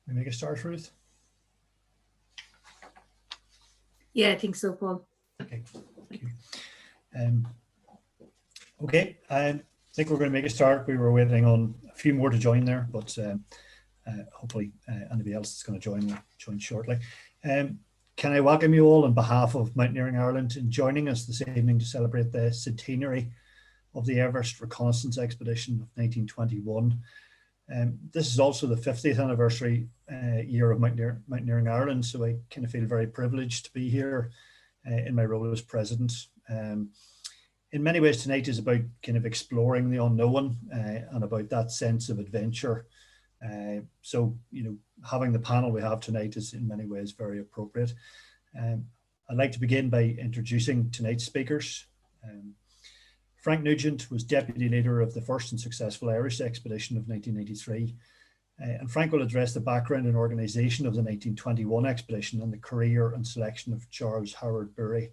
We make a start, Ruth? Yeah, I think so, Paul. Okay, thank you. Okay, I think we're going to make a start. We were waiting on a few more to join there, but hopefully anybody else is going to join shortly. Can I welcome you all on behalf of Mountaineering Ireland in joining us this evening to celebrate the centenary of the Everest Reconnaissance Expedition of 1921. This is also the 50th anniversary year of Mountaineering Ireland, so I kind of feel very privileged to be here in my role as president. In many ways, tonight is about kind of exploring the unknown and about that sense of adventure. So, you know, having the panel we have tonight is in many ways very appropriate. I'd like to begin by introducing tonight's speakers. Frank Nugent was deputy leader of the first and successful Irish expedition of 1993. And Frank will address the background and organisation of the 1921 expedition and the career and selection of Charles Howard Brewery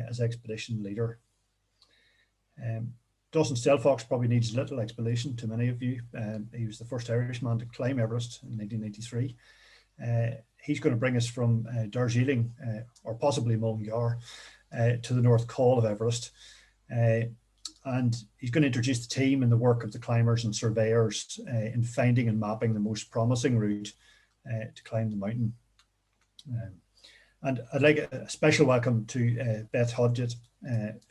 as expedition leader. Dawson Stelfox probably needs little explanation to many of you. He was the first Irishman to climb Everest in 1983. He's going to bring us from Darjeeling, or possibly Mullingar, to the North Col of Everest. And he's going to introduce the team and the work of the climbers and surveyors in finding and mapping the most promising route to climb the mountain. And I'd like a special welcome to Beth Hodget,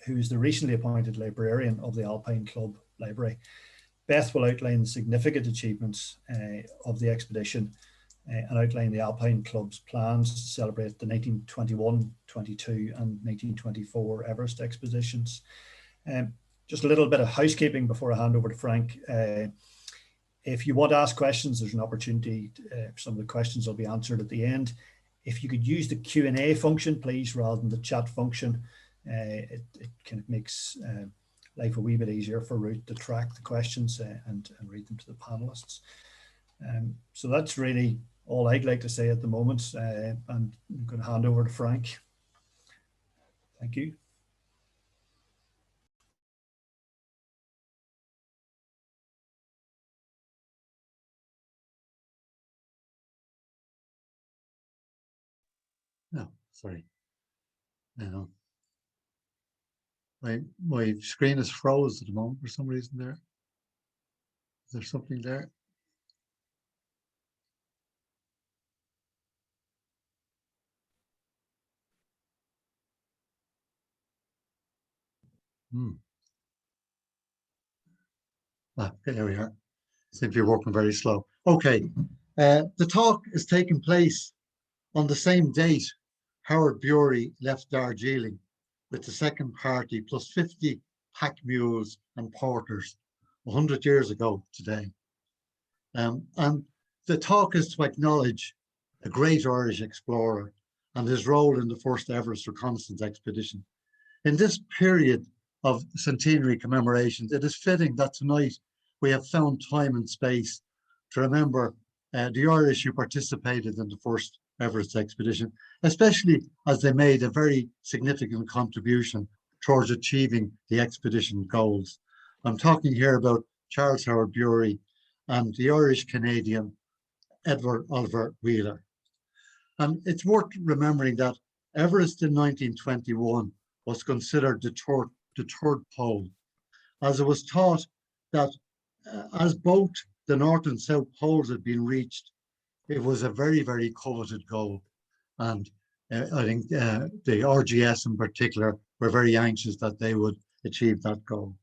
who is the recently appointed librarian of the Alpine Club Library. Beth will outline the significant achievements of the expedition and outline the Alpine Club's plans to celebrate the 1921, 22 and 1924 Everest expeditions. Just a little bit of housekeeping before I hand over to Frank. If you want to ask questions, there's an opportunity. Some of the questions will be answered at the end. If you could use the Q&A function, please, rather than the chat function, it kind of makes life a wee bit easier for Ruth to track the questions and read them to the panelists. So that's really all I'd like to say at the moment. And I'm going to hand over to Frank. Thank you. No, sorry. No. My screen is froze at the moment for some reason there. Is there something there? There we are. Seems to be working very slow. Okay. The talk is taking place on the same date Howard Brewery left Darjeeling with the second party plus 50 pack mules and porters 100 years ago today. And the talk is to acknowledge a great Irish explorer and his role in the first Everest Reconnaissance expedition. In this period of centenary commemorations, it is fitting that tonight we have found time and space to remember the Irish who participated in the first Everest expedition, especially as they made a very significant contribution towards achieving the expedition goals. I'm talking here about Charles Howard Brewery and the Irish-Canadian Edward Oliver Wheeler. And it's worth remembering that Everest in 1921 was considered the third pole, as it was thought that as both the North and South poles had been reached, it was a very, very coveted goal. And I think the RGS in particular were very anxious that they would achieve that goal.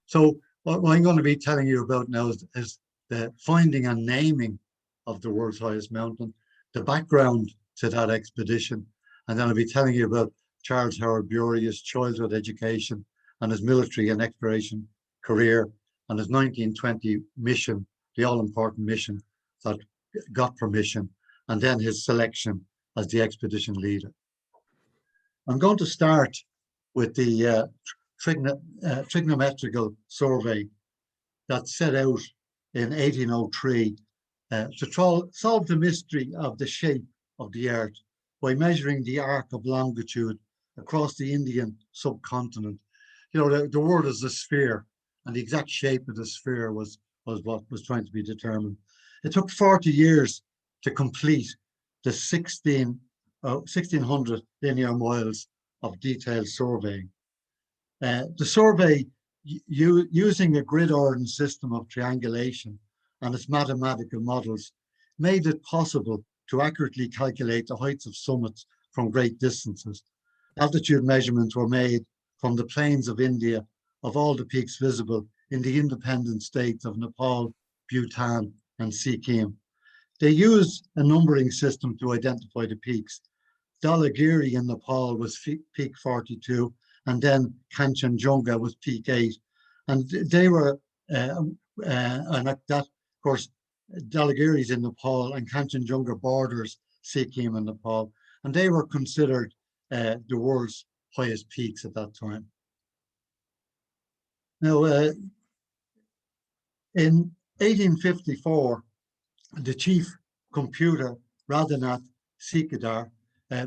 So what I'm going to be telling you about now is the finding and naming of the world's highest mountain, the background to that expedition, and then I'll be telling you about Charles Howard Brewery, his childhood education and his military and exploration career, and his 1920 mission, the all-important mission that got permission, and then his selection as the expedition leader. I'm going to start with the Trigonometrical Survey that set out in 1803 to solve the mystery of the shape of the Earth by measuring the arc of longitude across the Indian subcontinent. You know, the world is a sphere, and the exact shape of the sphere was what was trying to be determined. It took 40 years to complete the 1,600 linear miles of detailed surveying. The survey, using a grid-ordered system of triangulation and its mathematical models, made it possible to accurately calculate the heights of summits from great distances. Altitude measurements were made from the plains of India of all the peaks visible in the independent states of Nepal, Bhutan, and Sikkim. They used a numbering system to identify the peaks. Dhaulagiri in Nepal was peak 42, and then Kanchenjunga was peak 8. And they were, and that, of course, Dhaulagiri is in Nepal, and Kanchenjunga borders Sikkim and Nepal. And they were considered the world's highest peaks at that time. Now, in 1854, the chief computer, Radhanath Sikadar,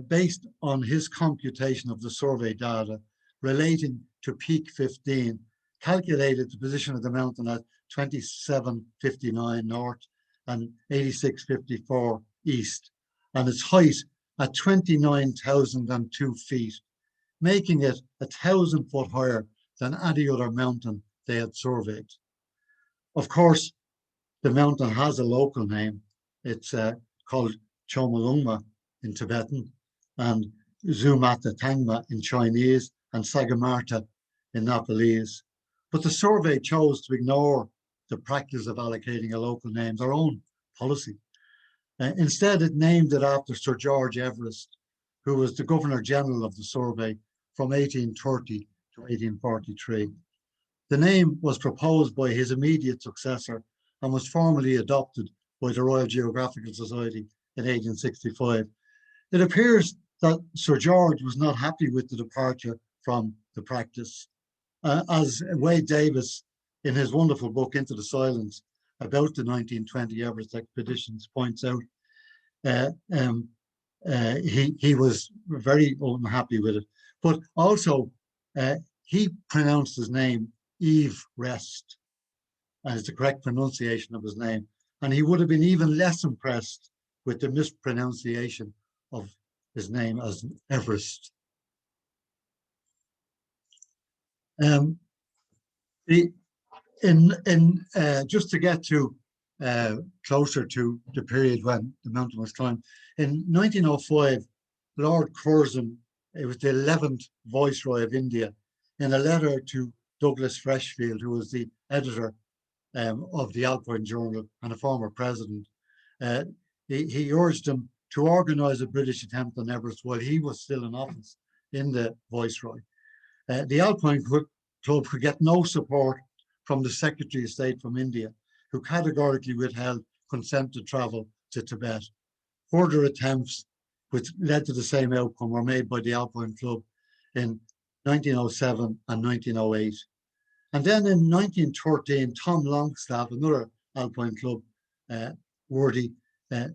based on his computation of the survey data relating to peak 15, calculated the position of the mountain at 2759 north and 8654 east, and its height at 29,002 feet, making it 1,000 foot higher than any other mountain they had surveyed. Of course, the mountain has a local name. It's called Chomolungma in Tibetan, and Zumata Tangma in Chinese, and Sagamarta in Nepalese. But the survey chose to ignore the practice of allocating a local name, their own policy. Instead, it named it after Sir George Everest, who was the Governor General of the survey from 1830 to 1843. The name was proposed by his immediate successor and was formally adopted by the Royal Geographical Society in 1865. It appears that Sir George was not happy with the departure from the practice. As Wade Davis, in his wonderful book, Into the Silence, about the 1920 Everest expeditions, points out, he was very unhappy with it. But also, he pronounced his name Eve Rest as the correct pronunciation of his name. And he would have been even less impressed with the mispronunciation of his name as Everest. Just to get to closer to the period when the mountain was climbed, in 1905, Lord Curzon, it was the 11th Viceroy of India, in a letter to Douglas Freshfield, who was the editor of the Alpine Journal and a former president, he urged him to organize a British attempt on Everest while he was still in office in the Viceroy. The Alpine Club could get no support from the Secretary of State from India, who categorically withheld consent to travel to Tibet. Further attempts, which led to the same outcome, were made by the Alpine Club in 1907 and 1908. And then in 1913, Tom Longstaff, another Alpine Club worthy,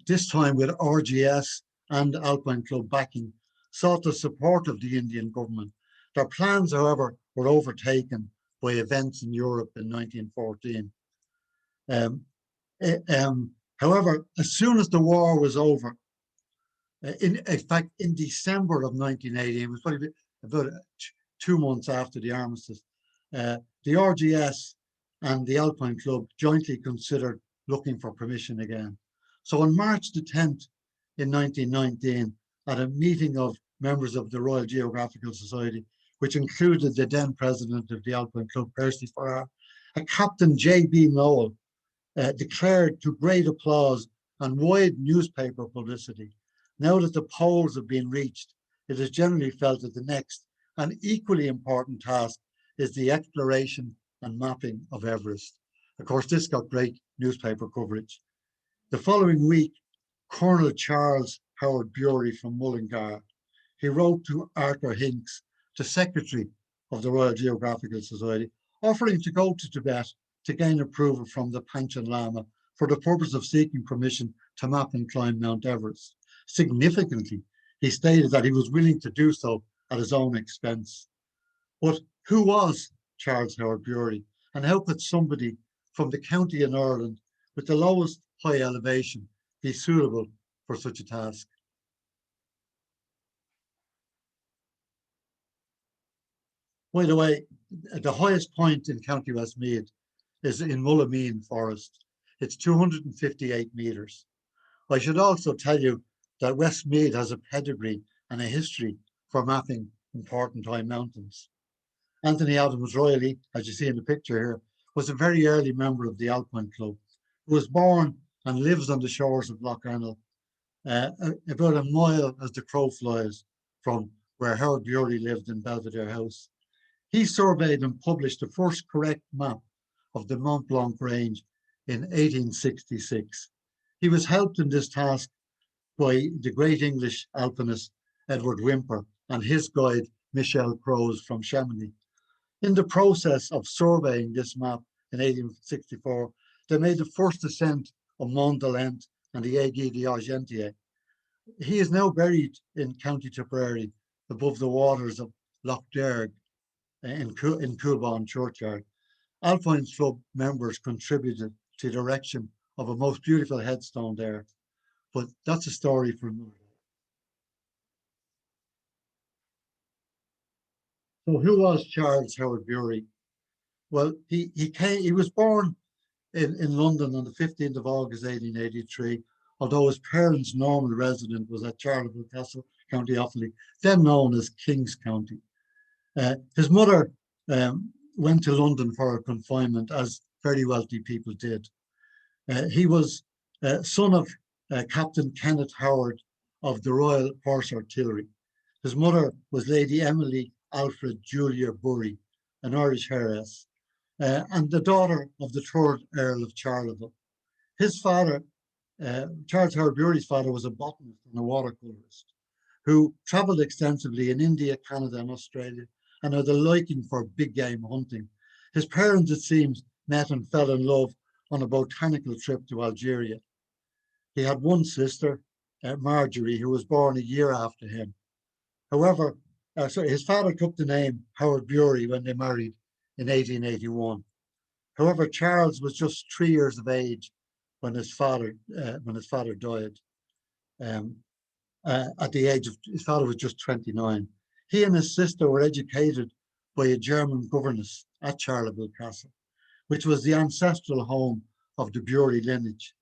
this time with RGS and Alpine Club backing, sought the support of the Indian government. Their plans, however, were overtaken by events in Europe in 1914. However, as soon as the war was over, in fact, in December of 1918, it was probably about 2 months after the armistice, the RGS and the Alpine Club jointly considered looking for permission again. So on March the 10th in 1919, at a meeting of members of the Royal Geographical Society, which included the then president of the Alpine Club, Percy Farrar, a Captain J.B. Noel, declared to great applause and wide newspaper publicity, now that the poles have been reached, it is generally felt that the next and equally important task is the exploration and mapping of Everest. Of course, this got great newspaper coverage. The following week, Colonel Charles Howard Brewery from Mullingar, he wrote to Arthur Hinks, the Secretary of the Royal Geographical Society, offering to go to Tibet to gain approval from the Panchen Lama for the purpose of seeking permission to map and climb Mount Everest. Significantly, he stated that he was willing to do so at his own expense. But who was Charles Howard Brewery, and how could somebody from the county in Ireland with the lowest high elevation be suitable for such a task. By the way, the highest point in County Westmeath is in Mullingar Forest. It's 258 metres. I should also tell you that Westmeath has a pedigree and a history for mapping important high mountains. Anthony Adams Riley, as you see in the picture here, was a very early member of the Alpine Club, who was born and lives on the shores of Lough Ernell, about a mile as the crow flies from where Howard Brewery lived in Belvedere House. He surveyed and published the first correct map of the Mont Blanc range in 1866. He was helped in this task by the great English alpinist Edward Whymper and his guide Michel Croze from Chamonix. In the process of surveying this map in 1864, they made the first ascent of Mont de Lent and the Aiguille d'Argentier. He is now buried in County Tipperary above the waters of Lough Derg in Coolbawn Churchyard. Alpine Club members contributed to the erection of a most beautiful headstone there, but that's a story for another day. So who was Charles Howard Brewery? Well, he was born in London on the 15th of August 1883, although his parents' normal residence was at Charleville Castle, County Offaly, then known as Kings County. His mother went to London for her confinement, as very wealthy people did. He was son of Captain Kenneth Howard of the Royal Horse Artillery. His mother was Lady Emily Alfred Julia Bury, an Irish heiress, and the daughter of the 3rd Earl of Charleville. His father, Charles Howard Brewery's father, was a botanist and a watercolorist who travelled extensively in India, Canada, and Australia, and had a liking for big game hunting. His parents, it seems, met and fell in love on a botanical trip to Algeria. He had one sister, Marjorie, who was born a year after him. However, his father took the name Howard Brewery when they married in 1881. However, Charles was just 3 years of age when his father died. At the age of, his father was just 29. He and his sister were educated by a German governess at Charleville Castle, which was the ancestral home of the Brewery lineage.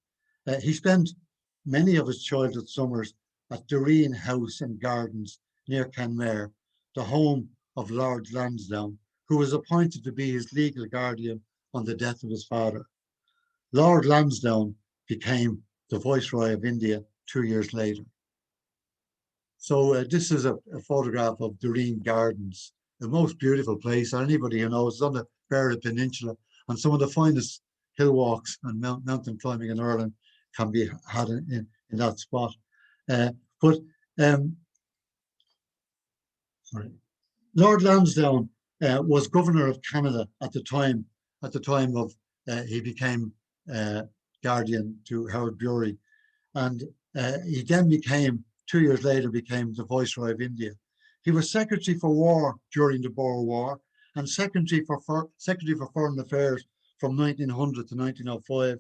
He spent many of his childhood summers at Doreen House and Gardens near Kenmare, the home of Lord Lansdowne, who was appointed to be his legal guardian on the death of his father. Lord Lansdowne became the Viceroy of India 2 years later. So this is a photograph of Doreen Gardens, the most beautiful place. Anybody who knows, it's on the Beara Peninsula, and some of the finest hill walks and mountain climbing in Ireland can be had in that spot. Lord Lansdowne was governor of Canada at the time of he became guardian to Howard Brewery, and he then became 2 years later became the Viceroy of India. He was Secretary for War during the Boer War and Secretary for Foreign Affairs from 1900 to 1905,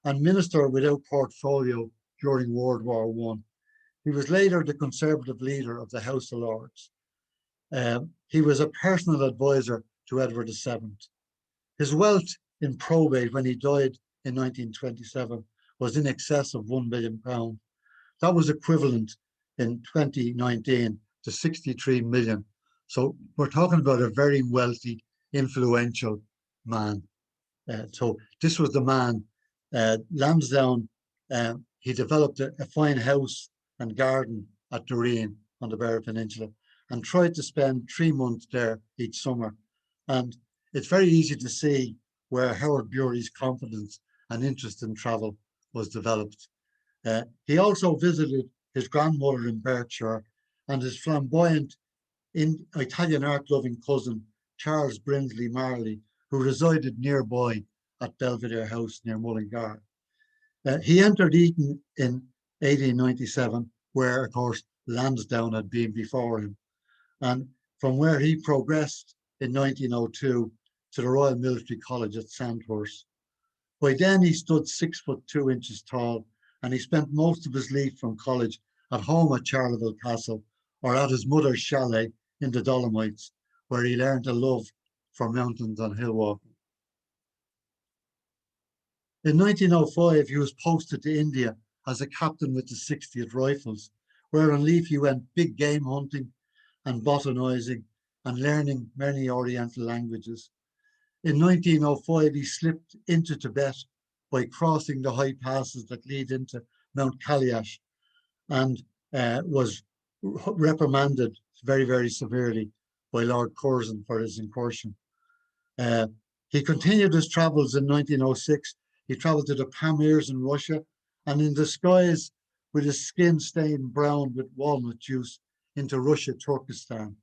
and Minister without portfolio during World War I. He was later the Conservative leader of the House of Lords. He was a personal advisor to Edward VII. His wealth in probate when he died in 1927 was in excess of £1 million. That was equivalent in 2019 to 63 million. So we're talking about a very wealthy, influential man. So this was the man, Lansdowne. He developed a fine house and garden at Doreen on the Beara Peninsula and tried to spend 3 months there each summer. And it's very easy to see where Howard Brewery's confidence and interest in travel was developed. He also visited his grandmother in Berkshire and his flamboyant Italian art-loving cousin, Charles Brinsley Marley, who resided nearby at Belvedere House near Mullingar. He entered Eton in 1897, where, of course, Lansdowne had been before him, and from where he progressed in 1902 to the Royal Military College at Sandhurst. By then he stood 6'2" tall, and he spent most of his leave from college at home at Charleville Castle or at his mother's chalet in the Dolomites, where he learned a love for mountains and hill walking. In 1905, he was posted to India as a captain with the 60th Rifles, where on leave he went big game hunting and botanizing and learning many Oriental languages. In 1905, he slipped into Tibet by crossing the high passes that lead into Mount Kailash and was reprimanded very, very severely by Lord Curzon for his incursion. He continued his travels in 1906. He traveled to the Pamirs in Russia, and in disguise with his skin stained brown with walnut juice into Russia, Turkestan.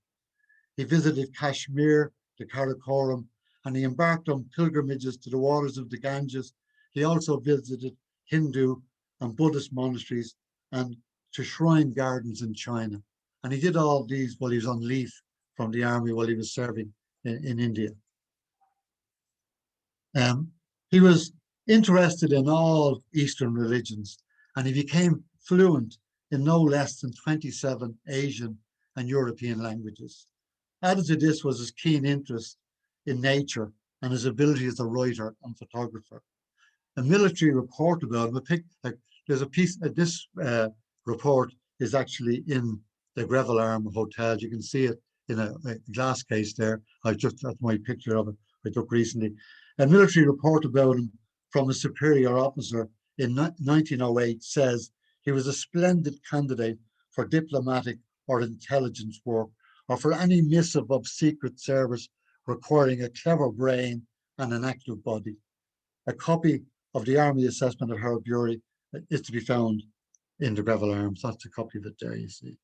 He visited Kashmir, the Karakoram, and he embarked on pilgrimages to the waters of the Ganges. He also visited Hindu and Buddhist monasteries and to shrine gardens in China. And he did all these while he was on leave from the army while he was serving in India. He was interested in all Eastern religions, and he became fluent in no less than 27 Asian and European languages. Added to this was his keen interest in nature and his ability as a writer and photographer. A military report about him, there's a piece, this report is actually in the Greville Arm Hotel. You can see it in a glass case there. That's my picture of it I took recently. A military report about him from a superior officer in 1908 says he was a splendid candidate for diplomatic or intelligence work, or for any missive of secret service requiring a clever brain and an active body. A copy of the Army Assessment of Howard Bury is to be found in the Greville Arms. That's a copy of it there, you see.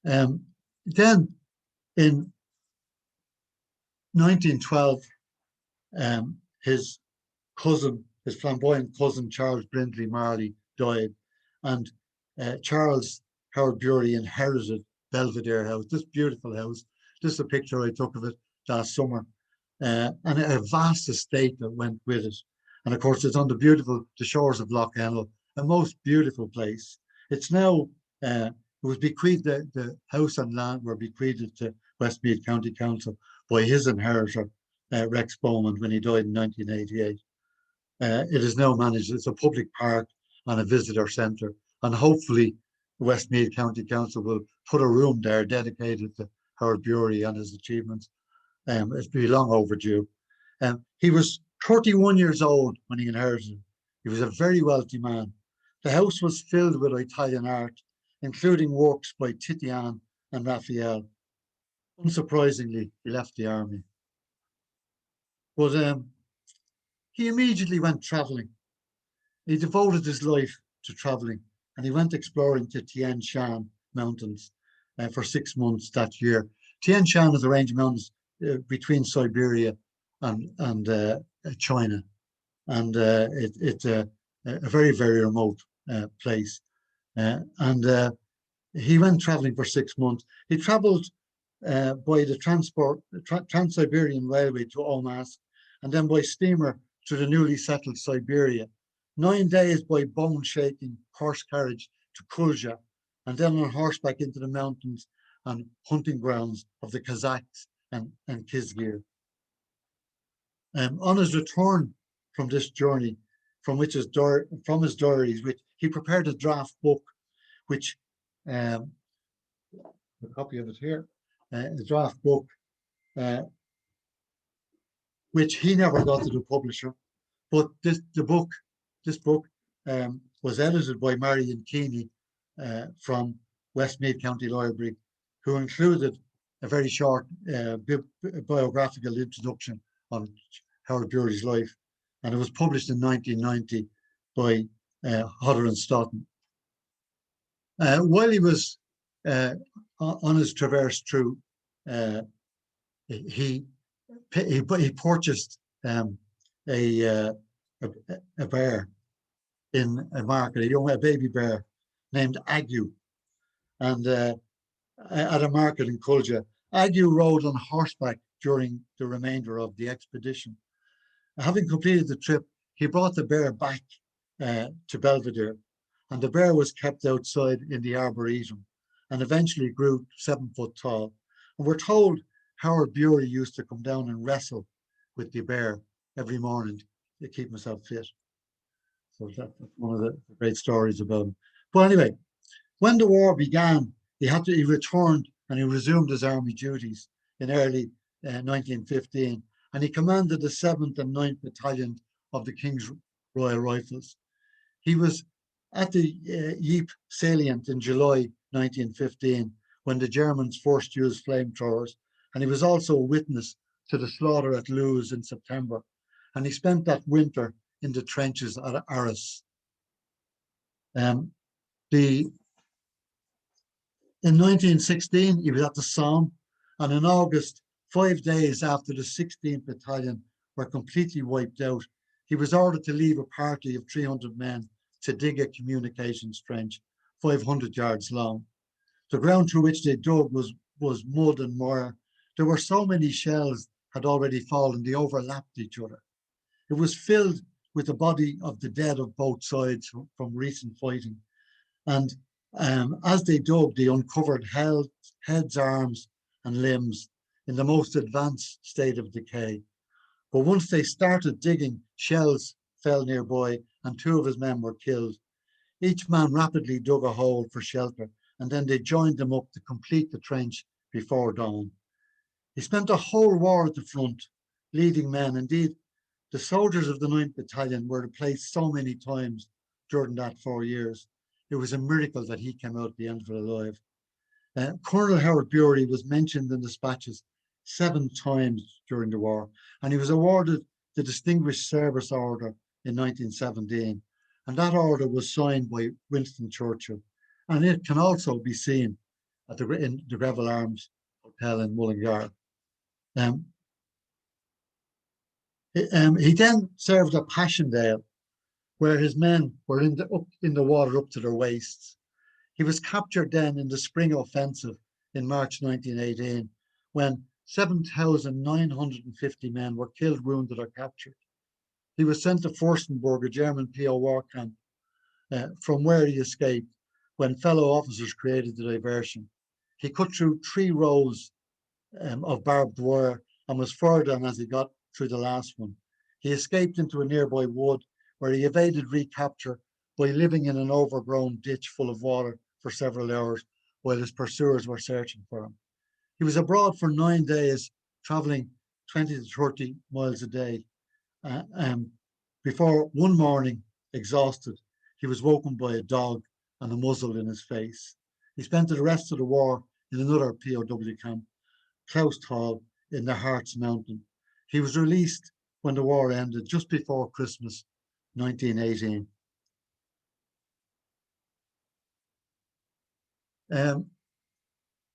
Then in 1912, his flamboyant cousin, Charles Brindley Marley, died, and Charles Howard Bury inherited Belvedere House, this beautiful house. This is a picture I took of it last summer, and a vast estate that went with it. And of course, it's on the shores of Lough Ennel, a most beautiful place. It's now, it was bequeathed, the house and land were bequeathed to Westmeath County Council by his inheritor, Rex Bowman, when he died in 1988. It is now managed, it's a public park and a visitor centre, and hopefully Westmeath County Council will put a room there dedicated to Howard Bury and his achievements. It's been long overdue. He was 31 years old when he inherited it. He was a very wealthy man. The house was filled with Italian art, including works by Titian and Raphael. Unsurprisingly, he left the army. But he immediately went traveling. He devoted his life to traveling, and he went exploring to Tian Shan Mountains for 6 months that year. Tian Shan is a range of mountains between Siberia and China, and it's a very, very remote place. And he went traveling for 6 months. He traveled by the Trans-Siberian Railway to Omas, and then by steamer to the newly settled Siberia. 9 days by bone-shaking horse carriage to Kulja, and then on horseback into the mountains and hunting grounds of the Kazakhs and Kizgir. On his return from this journey, from his diaries, which he prepared a draft book, which a copy of it here, the draft book, which he never got to the publisher, but this book was edited by Marion Keeney from Westmeath County Library, who included a very short biographical introduction on Howard Bury's life, and it was published in 1990 by Hodder and Stoughton. While he was on his traverse through, he purchased a bear in a market, a baby bear named Agu, and at a market in Kulja. Agu rode on horseback during the remainder of the expedition. Having completed the trip, he brought the bear back to Belvedere, and the bear was kept outside in the Arboretum and eventually grew 7 foot tall. And we're told Howard Bury used to come down and wrestle with the bear every morning to keep himself fit. So that's one of the great stories about him. But anyway, when the war began, he returned and he resumed his army duties in early 1915, and he commanded the 7th and 9th Battalion of the King's Royal Rifles. He was at the Ypres salient in July 1915 when the Germans first used flamethrowers, and he was also a witness to the slaughter at Loos in September, and he spent that winter in the trenches at Arras. In 1916, he was at the Somme, and in August, 5 days after the 16th Battalion were completely wiped out, he was ordered to leave a party of 300 men to dig a communications trench 500 yards long. The ground through which they dug was mud and mire. There were so many shells had already fallen, they overlapped each other. It was filled with the body of the dead of both sides from recent fighting. And as they dug, they uncovered heads, arms, and limbs in the most advanced state of decay. But once they started digging, shells fell nearby and 2 of his men were killed. Each man rapidly dug a hole for shelter, and then they joined them up to complete the trench before dawn. He spent the whole war at the front, leading men. Indeed, the soldiers of the 9th Battalion were replaced so many times during that 4 years. It was a miracle that he came out at the end of it alive. Colonel Howard Bury was mentioned in dispatches 7 times during the war, and he was awarded the Distinguished Service Order in 1917. And that order was signed by Winston Churchill. And it can also be seen at in the Greville Arms Hotel in Mullingar. He then served at Passchendaele, where his men were in the water up to their waists. He was captured then in the spring offensive in March 1918, when 7,950 men were killed, wounded, or captured. He was sent to Furstenberg, a German PO war camp, from where he escaped when fellow officers created the diversion. He cut through 3 rows of barbed wire and was further on as he got through the last one. He escaped into a nearby wood where he evaded recapture by living in an overgrown ditch full of water for several hours while his pursuers were searching for him. He was abroad for 9 days, traveling 20 to 30 miles a day. Before one morning, exhausted, he was woken by a dog and a muzzle in his face. He spent the rest of the war in another POW camp, Clausthal, in the Harz Mountain. He was released when the war ended, just before Christmas, 1918.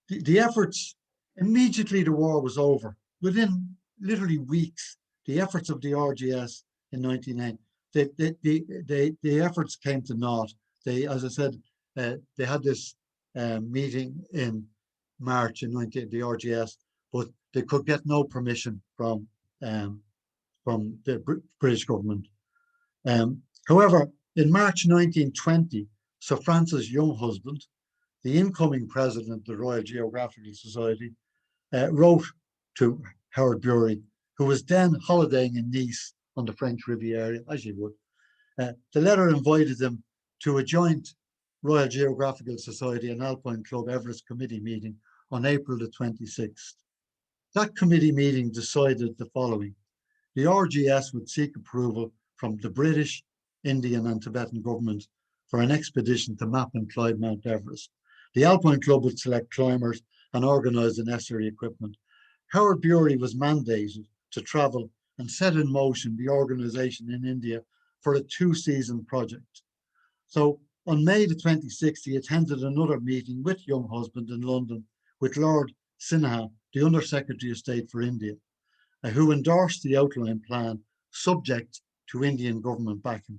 The efforts, immediately the war was over, within literally weeks, the efforts of the RGS in 1998, the efforts came to naught. They, as I said, they had this meeting in March in the RGS, but they could get no permission from the British government. However, in March 1920, Sir Francis Younghusband, the incoming president of the Royal Geographical Society, wrote to Howard Bury, who was then holidaying in Nice on the French Riviera, as you would. The letter invited him to a joint Royal Geographical Society and Alpine Club Everest committee meeting on April the 26th. That committee meeting decided the following. The RGS would seek approval from the British, Indian and Tibetan governments for an expedition to map and climb Mount Everest. The Alpine Club would select climbers and organise the necessary equipment. Howard Bury was mandated to travel and set in motion the organisation in India for a 2-season project. So on May the 26th, he attended another meeting with Younghusband in London with Lord Sinha, the Under Secretary of State for India, who endorsed the outline plan subject to Indian government backing.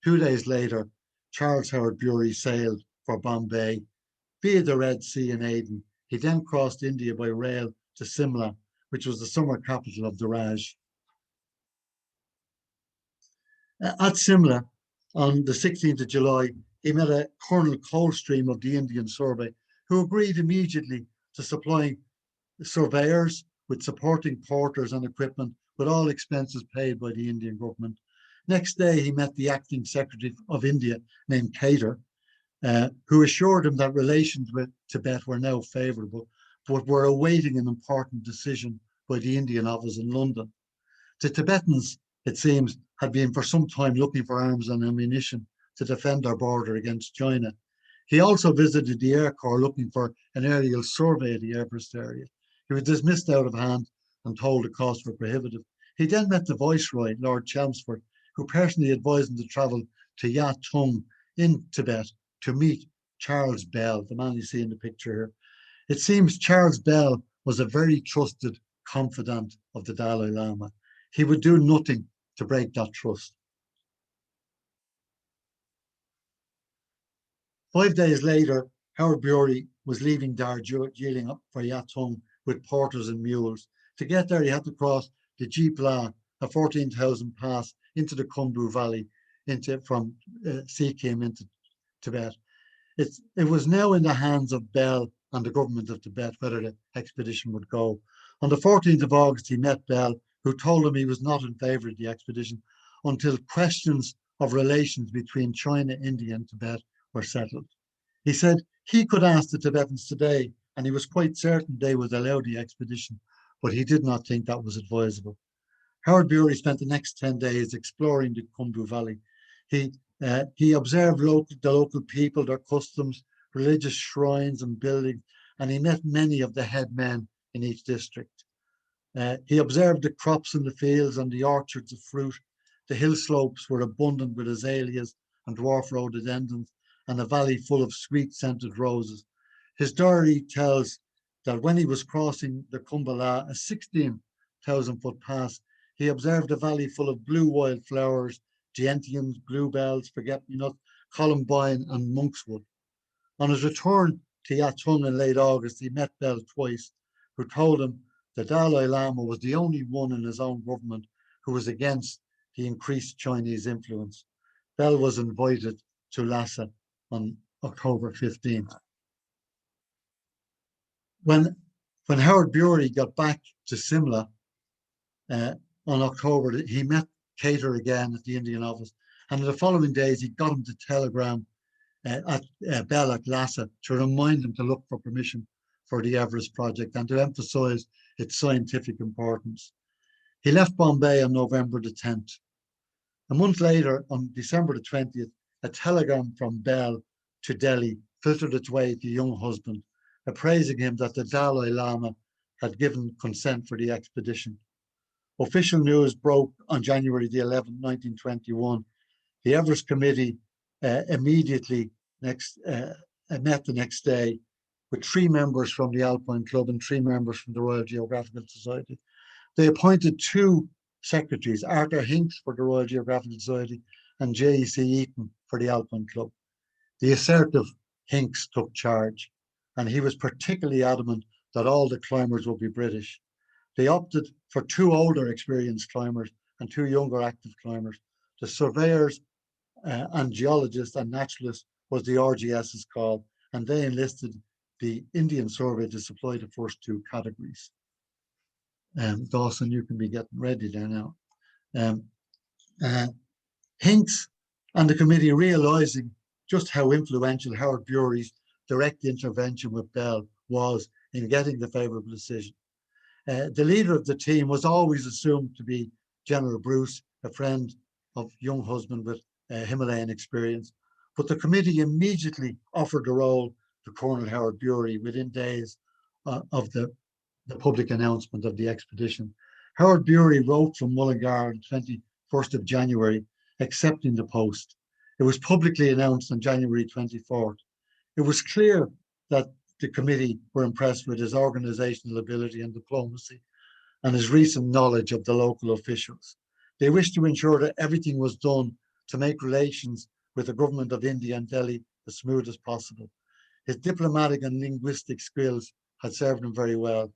2 days later, Charles Howard Bury sailed for Bombay via the Red Sea in Aden. He then crossed India by rail to Simla, which was the summer capital of the Raj. At Simla, on the 16th of July, he met a Colonel Coldstream of the Indian Survey, who agreed immediately to supplying surveyors with supporting porters and equipment, with all expenses paid by the Indian government. Next day, he met the acting secretary of India named Cater, who assured him that relations with Tibet were now favourable, but were awaiting an important decision by the Indian office in London. The Tibetans, it seems, had been for some time looking for arms and ammunition to defend their border against China. He also visited the Air Corps looking for an aerial survey of the Everest area. He was dismissed out of hand and told the costs were prohibitive. He then met the Viceroy, Lord Chelmsford, who personally advised him to travel to Yatung in Tibet to meet Charles Bell, the man you see in the picture here. It seems Charles Bell was a very trusted confidant of the Dalai Lama. He would do nothing to break that trust. 5 days later, Howard Brewery was leaving Darjeeling up for Yatung with porters and mules. To get there, he had to cross the Jeepla, a 14,000 pass into the Kundu Valley, from Sikkim into Tibet. It was now in the hands of Bell and the government of Tibet whether the expedition would go. On the 14th of August, he met Bell, who told him he was not in favour of the expedition until questions of relations between China, India and Tibet were settled. He said he could ask the Tibetans today, and he was quite certain they would allow the expedition, but he did not think that was advisable. Howard Brewery spent the next 10 days exploring the Kundu Valley. He observed the local people, their customs, religious shrines and buildings, and he met many of the head men in each district. He observed the crops in the fields and the orchards of fruit. The hill slopes were abundant with azaleas and dwarf rhododendrons, and a valley full of sweet-scented roses. His diary tells that when he was crossing the Kumbala, a 16,000-foot pass, he observed a valley full of blue wildflowers, gentians, bluebells, forget-me-nots, columbine, and monkswood. On his return to Yatung in late August, he met Bell twice, who told him the Dalai Lama was the only one in his own government who was against the increased Chinese influence. Bell was invited to Lhasa on October 15th. When Howard Brewery got back to Simla on October, he met Cater again at the Indian office, and in the following days he got him to telegram at Bell at Lhasa to remind him to look for permission for the Everest project and to emphasize its scientific importance. He left Bombay on November the 10th. A month later, on December the 20th, a telegram from Bell to Delhi filtered its way to the young husband, appraising him that the Dalai Lama had given consent for the expedition. Official news broke on January the 11th, 1921. The Everest Committee immediately met the next day with 3 members from the Alpine Club and 3 members from the Royal Geographical Society. They appointed 2 secretaries, Arthur Hinks for the Royal Geographical Society and J.E.C. Eaton for the Alpine Club. The assertive Hinks took charge, and he was particularly adamant that all the climbers would be British. They opted for 2 older experienced climbers and 2 younger active climbers. The surveyors and geologists and naturalists was the RGS's call, and they enlisted the Indian Survey to supply the first 2 categories. Dawson, you can be getting ready there now. Hinks and the committee, realizing just how influential Howard Brewery's direct intervention with Bell was in getting the favourable decision. The leader of the team was always assumed to be General Bruce, a friend of young husband with Himalayan experience, but the committee immediately offered the role to Colonel Howard Brewery within days of the public announcement of the expedition. Howard Brewery wrote from Mullingar on 21st of January, accepting the post. It was publicly announced on January 24th. It was clear that the committee were impressed with his organizational ability and diplomacy and his recent knowledge of the local officials. They wished to ensure that everything was done to make relations with the government of India and Delhi as smooth as possible. His diplomatic and linguistic skills had served him very well.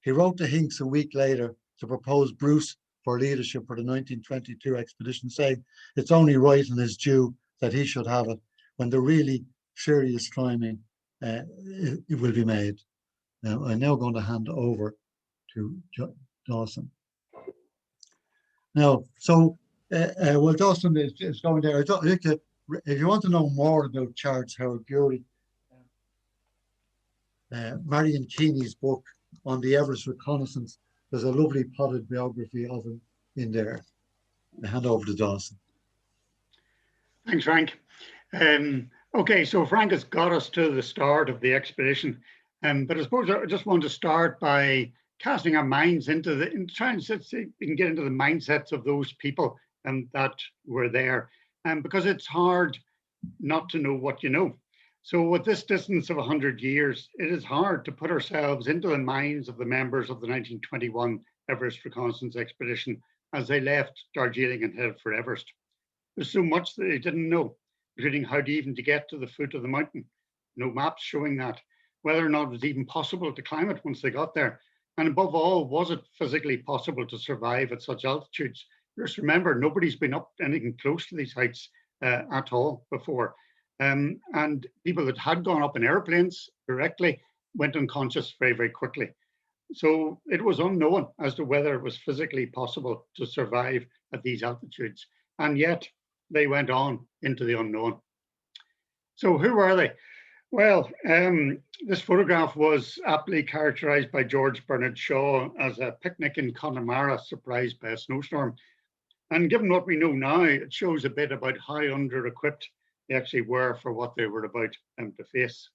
He wrote to Hinks a week later to propose Bruce for leadership for the 1922 expedition, saying it's only right and is due that he should have it when the really serious climbing it will be made. Now, I'm now going to hand over to Dawson. Now, so, well, Dawson is going there. If you want to know more about Charles Howard Bury, Marion Keeney's book on the Everest Reconnaissance, there's a lovely potted biography of him in there. I hand over to Dawson. Thanks, Frank. Okay, so Frank has got us to the start of the expedition, but I suppose I just want to start by casting our minds trying to see we can get into the mindsets of those people that were there, because it's hard not to know what you know. So with this distance of 100 years, it is hard to put ourselves into the minds of the members of the 1921 Everest Reconnaissance Expedition as they left Darjeeling and headed for Everest. There's so much that they didn't know, including how to get to the foot of the mountain. No maps showing that, whether or not it was even possible to climb it once they got there. And above all, was it physically possible to survive at such altitudes? Just remember, nobody's been up anything close to these heights at all before. And people that had gone up in airplanes directly went unconscious very, very quickly. So it was unknown as to whether it was physically possible to survive at these altitudes. And yet they went on into the unknown. So who were they? Well, this photograph was aptly characterized by George Bernard Shaw as a picnic in Connemara surprised by a snowstorm. And given what we know now, it shows a bit about how under-equipped they actually were for what they were about to face.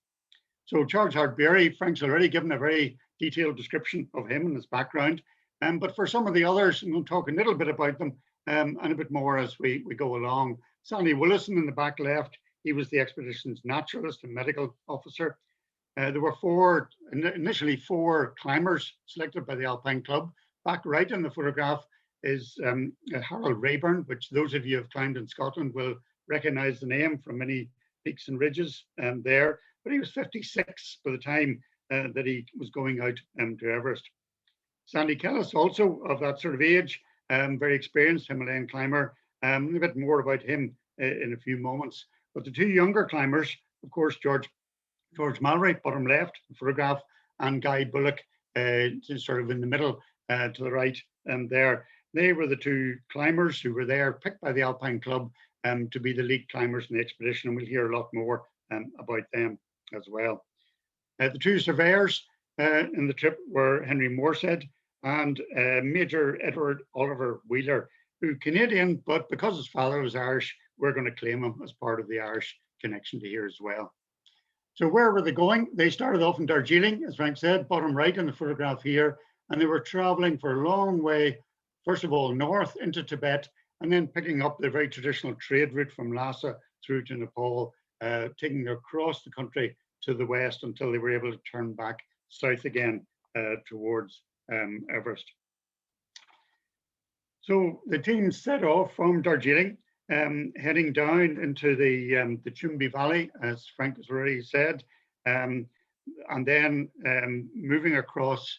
So Charles Howard Bury, Frank's already given a very detailed description of him and his background. But for some of the others, I'm going to talk a little bit about them and a bit more as we go along. Sandy Willison in the back left, he was the expedition's naturalist and medical officer. There were initially four climbers selected by the Alpine Club. Back right in the photograph is Harold Rayburn, which those of you who have climbed in Scotland will recognize the name from many peaks and ridges there. But he was 56 by the time that he was going out to Everest. Sandy Kellis, also of that sort of age, very experienced Himalayan climber. A bit more about him in a few moments. But the two younger climbers, of course, George Mallory, bottom left photograph, and Guy Bullock, sort of in the middle to the right there. They were the two climbers who were there, picked by the Alpine Club to be the lead climbers in the expedition, and we'll hear a lot more about them as well. The two surveyors in the trip were Henry Morshead and Major Edward Oliver Wheeler, who Canadian, but because his father was Irish, we're going to claim him as part of the Irish connection to here as well. So where were they going? They started off in Darjeeling, as Frank said, bottom right in the photograph here, and they were traveling for a long way, first of all, north into Tibet, and then picking up the very traditional trade route from Lhasa through to Nepal, taking across the country to the west until they were able to turn back south again towards Everest. So the team set off from Darjeeling, heading down into the Chumbi Valley, as Frank has already said, and then moving across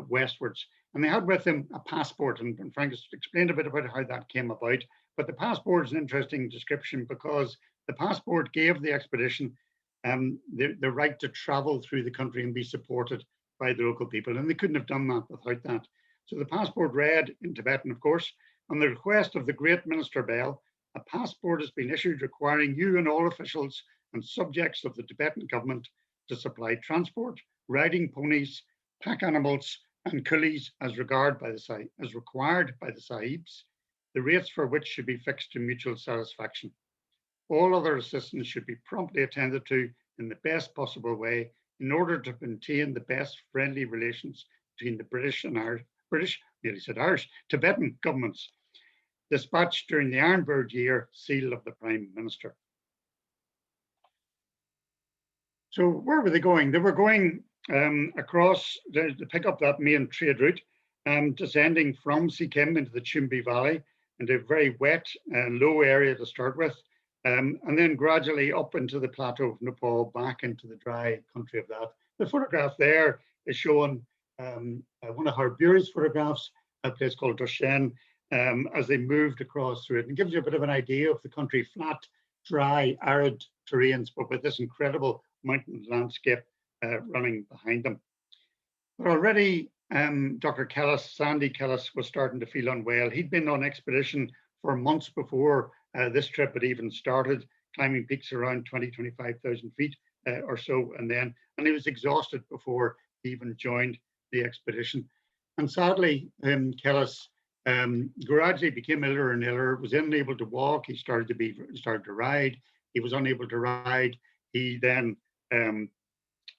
westwards. And they had with them a passport, and Frank has explained a bit about how that came about. But the passport is an interesting description because the passport gave the expedition the right to travel through the country and be supported by the local people. And they couldn't have done that without that. So the passport read in Tibetan, of course, on the request of the great Minister Bell, a passport has been issued requiring you and all officials and subjects of the Tibetan government to supply transport, riding ponies, pack animals, and coolies as required by the Sahibs, the rates for which should be fixed to mutual satisfaction. All other assistance should be promptly attended to in the best possible way in order to maintain the best friendly relations between the British and Irish, Tibetan governments. Dispatched during the Iron Bird year, seal of the Prime Minister. So where were they going? They were going across to pick up that main trade route, descending from Sikkim into the Chumbi Valley, into a very wet and low area to start with, and then gradually up into the plateau of Nepal, back into the dry country of that. The photograph there is showing one of Howard Bury's photographs, a place called Dawson, as they moved across through it. And it gives you a bit of an idea of the country: flat, dry, arid terrains, but with this incredible mountain landscape running behind them. But already Dr. Kellis, Sandy Kellis, was starting to feel unwell. He'd been on expedition for months before this trip had even started, climbing peaks around 25,000 feet or so, and he was exhausted before he even joined the expedition. And sadly, Kellis gradually became iller and iller, was unable to walk. He started to ride. He was unable to ride. He then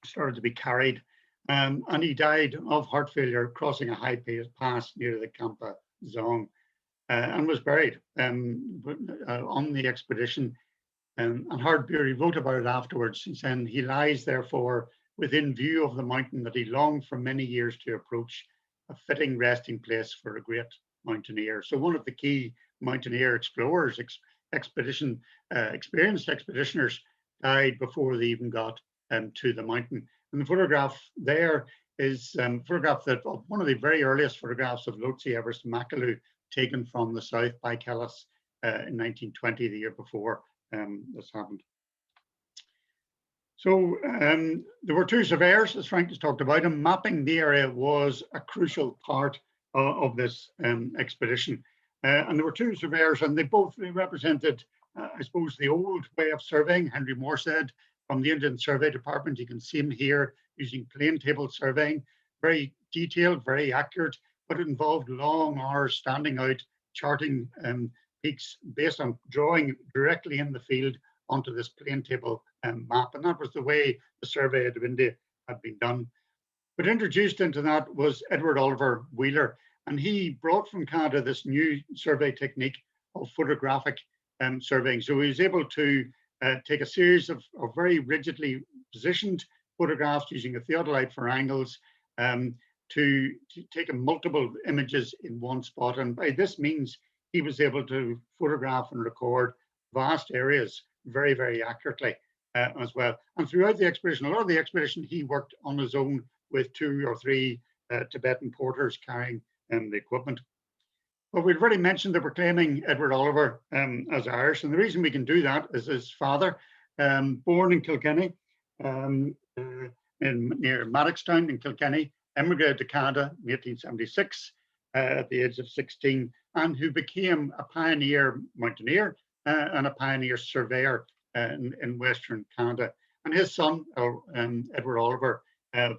started to be carried, and he died of heart failure crossing a high pass near the Kampa Zong, and was buried on the expedition. And Howard Bury wrote about it afterwards. He said he lies therefore within view of the mountain that he longed for many years to approach, a fitting resting place for a great mountaineer. So one of the key mountaineer explorers, experienced expeditioners, died before they even got to the mountain. And the photograph there is photograph that one of the very earliest photographs of Lhotse Everest Makalu, taken from the south by Kellis in 1920, the year before this happened. So there were two surveyors, as Frank has talked about, and mapping the area was a crucial part of this expedition. And there were two surveyors, and they both represented, I suppose, the old way of surveying. Henry Moore said, from the Indian Survey Department. You can see him here using plane table surveying, very detailed, very accurate, but it involved long hours standing out, charting peaks based on drawing directly in the field onto this plane table map. And that was the way the survey of India had been done. But introduced into that was Edward Oliver Wheeler, and he brought from Canada this new survey technique of photographic surveying. So he was able to take a series of very rigidly positioned photographs using a theodolite for angles to take multiple images in one spot. And by this means, he was able to photograph and record vast areas very, very accurately as well. And throughout the expedition, a lot of the expedition, he worked on his own with 2 or 3 Tibetan porters carrying the equipment. But we've already mentioned that we're claiming Edward Oliver as Irish, and the reason we can do that is his father, born in Kilkenny, near Maddoxtown in Kilkenny, emigrated to Canada in 1876 at the age of 16, and who became a pioneer mountaineer and a pioneer surveyor in Western Canada. And his son, Edward Oliver,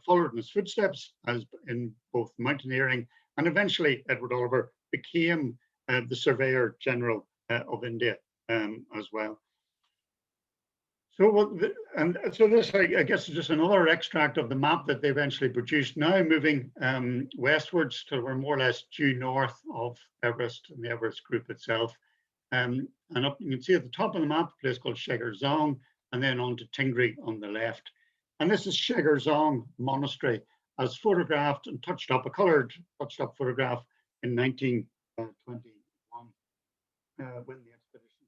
followed in his footsteps as in both mountaineering, and eventually Edward Oliver became the Surveyor General of India as well. So, so this, I guess, is just another extract of the map that they eventually produced. Now moving westwards till we're more or less due north of Everest and the Everest group itself. And up, you can see at the top of the map, a place called Shegar Zong, and then on to Tingri on the left. And this is Shegar Zong Monastery, as photographed and touched up, a colored touched up photograph in 1921 when the expedition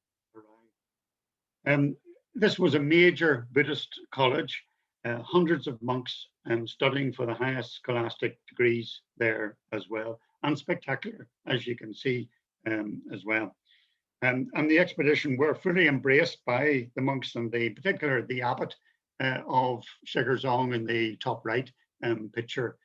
arrived. This was a major Buddhist college, hundreds of monks studying for the highest scholastic degrees there as well, and spectacular, as you can see as well. And the expedition were fully embraced by the monks, and particularly the abbot of Shegar Zong in the top right picture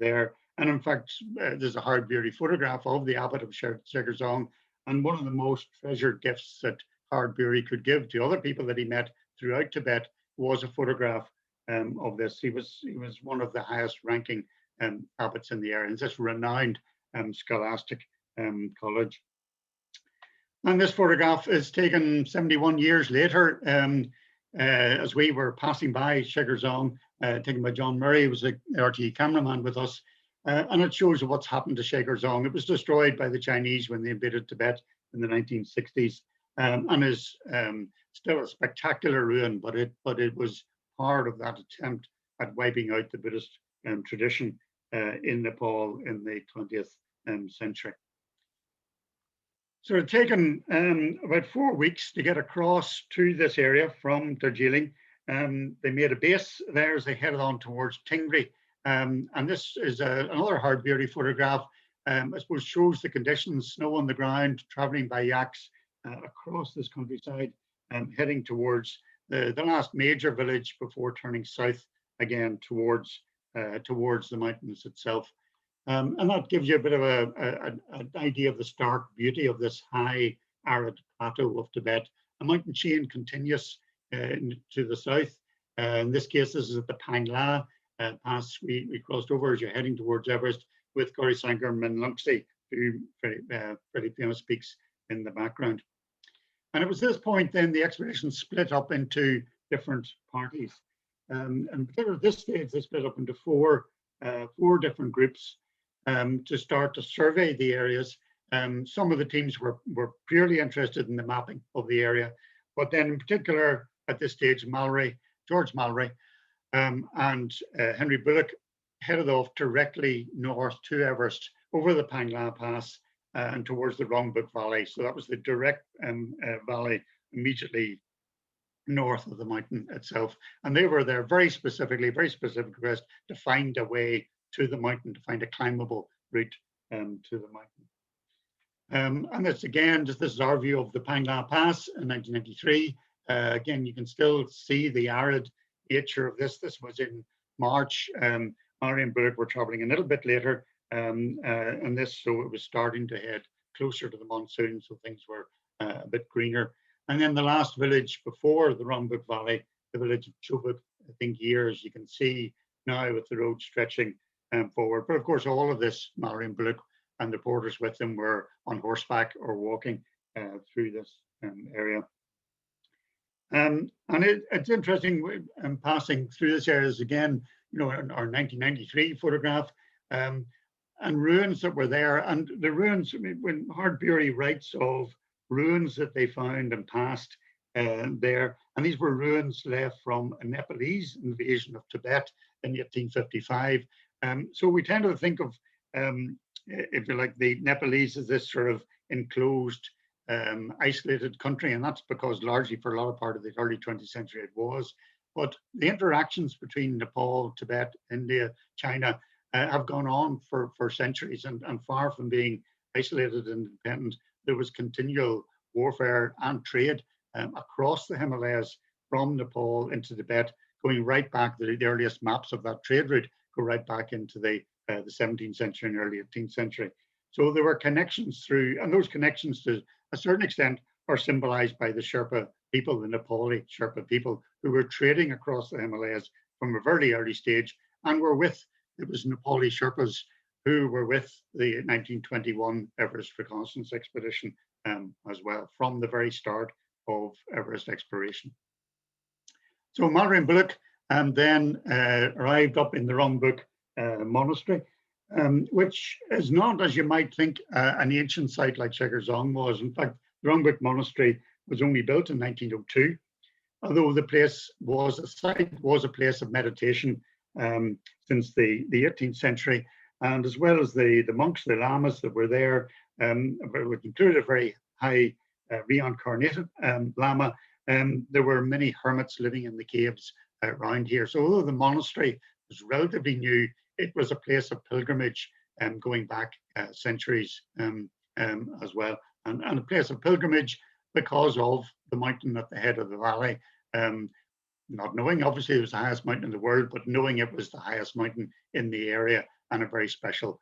there. And in fact, there's a Howard Bury photograph of the abbot of Shegar Zong, and one of the most treasured gifts that Howard Bury could give to other people that he met throughout Tibet was a photograph of this. He was one of the highest ranking abbots in the area, and this renowned scholastic college. And this photograph is taken 71 years later as we were passing by Shegar Zong, taken by John Murray, who was the RTE cameraman with us. And it shows what's happened to Shegar Zong. It was destroyed by the Chinese when they invaded Tibet in the 1960s, and is still a spectacular ruin, but it was part of that attempt at wiping out the Buddhist tradition in Nepal in the 20th century. So it had taken about 4 weeks to get across to this area from Darjeeling. They made a base there as they headed on towards Tingri. And this is another Howard Bury photograph I suppose shows the conditions, snow on the ground, traveling by yaks across this countryside, heading towards the last major village before turning south again towards the mountains itself. And that gives you a bit of an idea of the stark beauty of this high arid plateau of Tibet. A mountain chain continues to the south. In this case, this is at the Pangla pass we crossed over as you're heading towards Everest, with Gaurisankar Minlungsi, two very famous peaks in the background. And it was this point then the expedition split up into different parties. And particularly at this stage, they split up into four different groups to start to survey the areas. Some of the teams were purely interested in the mapping of the area, but then in particular at this stage, George Mallory and Henry Bullock headed off directly north to Everest over the Pangla Pass and towards the Rongbuk Valley. So that was the direct valley immediately north of the mountain itself. And they were there very specific request to find a way to the mountain, to find a climbable route to the mountain. And that's again, this is our view of the Pangla Pass in 1993. Again, you can still see the arid nature of this. This was in March. Mallory and Bullock were traveling a little bit later on this, so it was starting to head closer to the monsoon, so things were a bit greener. And then the last village before the Rongbuk Valley, the village of Chubut, I think here, as you can see now with the road stretching forward. But of course, all of this, Mallory and Bullock and the porters with them were on horseback or walking through this area. And it's interesting passing through this area is again, you know, our 1993 photograph and ruins that were there. And the ruins, I mean, when Howard Brewery writes of ruins that they found and passed there, and these were ruins left from a Nepalese invasion of Tibet in 1855. So we tend to think of, if you like, the Nepalese as this sort of enclosed, isolated country, and that's because largely for a lot of part of the early 20th century it was. But the interactions between Nepal, Tibet, India, China have gone on for centuries, and far from being isolated and independent, there was continual warfare and trade across the Himalayas from Nepal into Tibet, going right back to the earliest maps of that trade route go right back into the 17th century and early 18th century. So there were connections through, and those connections to a certain extent are symbolized by the Sherpa people, the Nepali Sherpa people, who were trading across the Himalayas from a very early stage and were with, it was Nepali Sherpas who were with the 1921 Everest Reconnaissance expedition as well, from the very start of Everest exploration. So Mallory and Bullock then arrived up in the Rongbuk monastery, which is not, as you might think, an ancient site like Shekhar Zong was. In fact, the Rongbuk monastery was only built in 1902, although the place was a place of meditation since the 18th century, and as well as the monks, the lamas that were there, which included a very high reincarnated lama. There were many hermits living in the caves around here. So although the monastery was relatively new, it was a place of pilgrimage going back centuries as well, and a place of pilgrimage because of the mountain at the head of the valley. Not knowing, obviously, it was the highest mountain in the world, but knowing it was the highest mountain in the area and a very special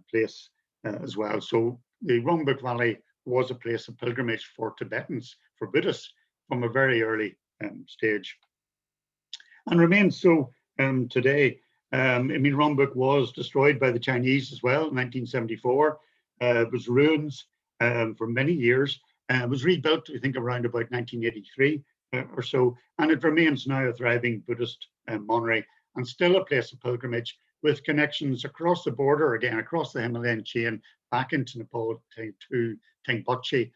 place as well. So the Rongbuk Valley was a place of pilgrimage for Tibetans, for Buddhists, from a very early stage, and remains so today. I mean, Rongbuk was destroyed by the Chinese as well in 1974. It was ruins for many years. It was rebuilt, I think, around about 1983 or so, and it remains now a thriving Buddhist monastery and still a place of pilgrimage with connections across the border, again, across the Himalayan chain, back into Nepal to Tengboche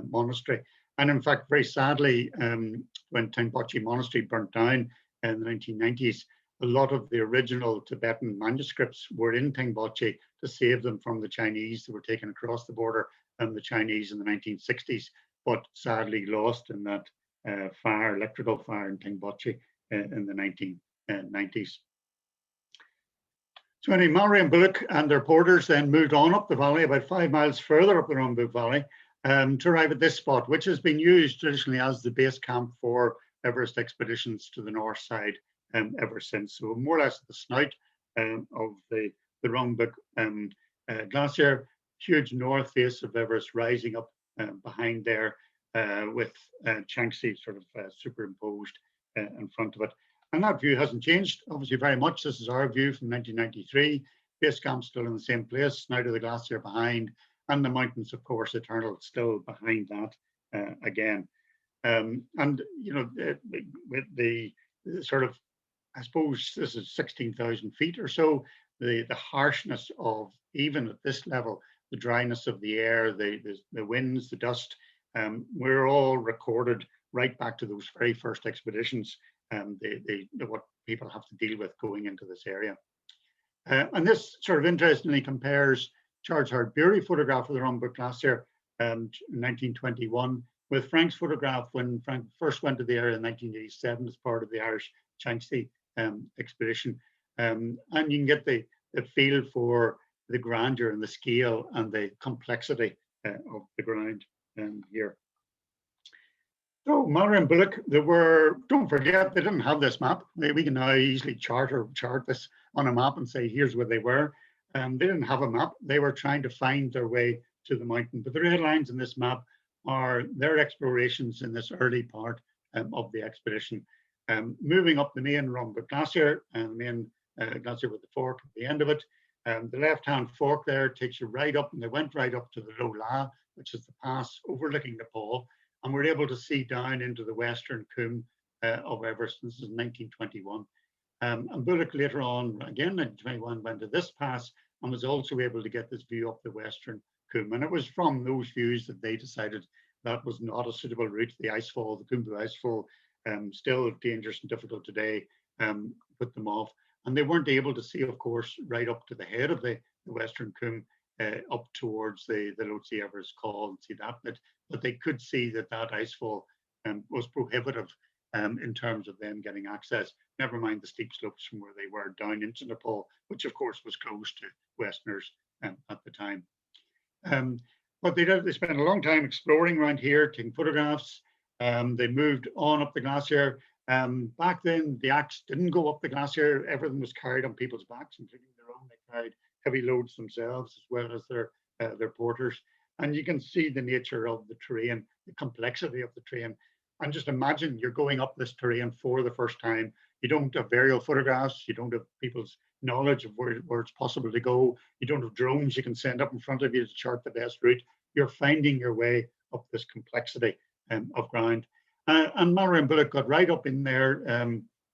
Monastery. And in fact, very sadly, when Tengboche Monastery burnt down in the 1990s, a lot of the original Tibetan manuscripts were in Tengboche to save them from the Chinese that were taken across the border, and the Chinese in the 1960s, but sadly lost in that electrical fire in Tengboche in the 1990s. So anyway, Mallory and Bullock and their porters then moved on up the valley, about 5 miles further up the Rongbuk Valley, to arrive at this spot, which has been used traditionally as the base camp for Everest expeditions to the north side ever since. So more or less the snout of the Rongbuk Glacier, huge north face of Everest rising up behind there with Changsi sort of superimposed in front of it. And that view hasn't changed, obviously, very much. This is our view from 1993. Base camp still in the same place, snout of the glacier behind, and the mountains, of course, eternal, still behind that again. And, you know, with the sort of, I suppose this is 16,000 feet or so, the harshness of, even at this level, the dryness of the air, the winds, the dust, we're all recorded right back to those very first expeditions, what people have to deal with going into this area. And this sort of interestingly compares Charles Howard Brewery photograph of the Rongbuk Glacier in 1921 with Frank's photograph when Frank first went to the area in 1987 as part of the Irish Changsi expedition. And you can get the feel for the grandeur and the scale and the complexity of the ground here. So Mallory and Bullock, don't forget, they didn't have this map. We can now easily chart this on a map and say, here's where they were. They didn't have a map. They were trying to find their way to the mountain. But the red lines in this map are their explorations in this early part of the expedition. Moving up the main Rongbuk Glacier, and the main glacier with the fork at the end of it. The left-hand fork there takes you right up, and they went right up to the Low La, which is the pass overlooking Nepal. And we're able to see down into the western comb of Everest. This is 1921. And Bullock later on, again, 1921, went to this pass and was also able to get this view up the western comb. And it was from those views that they decided that was not a suitable route. The icefall, the Kundu icefall, still dangerous and difficult today, put them off. And they weren't able to see, of course, right up to the head of the western comb, up towards the Lhotse Everest call and see that bit. But they could see that icefall was prohibitive in terms of them getting access, never mind the steep slopes from where they were down into Nepal, which of course was closed to Westerners at the time. But they spent a long time exploring around here, taking photographs. They moved on up the glacier. Back then, the axe didn't go up the glacier. Everything was carried on people's backs, including their own. They carried heavy loads themselves as well as their porters. And you can see the nature of the terrain, the complexity of the terrain. And just imagine you're going up this terrain for the first time. You don't have aerial photographs. You don't have people's knowledge of where it's possible to go. You don't have drones you can send up in front of you to chart the best route. You're finding your way up this complexity of ground. And Mallory and Bullock got right up in there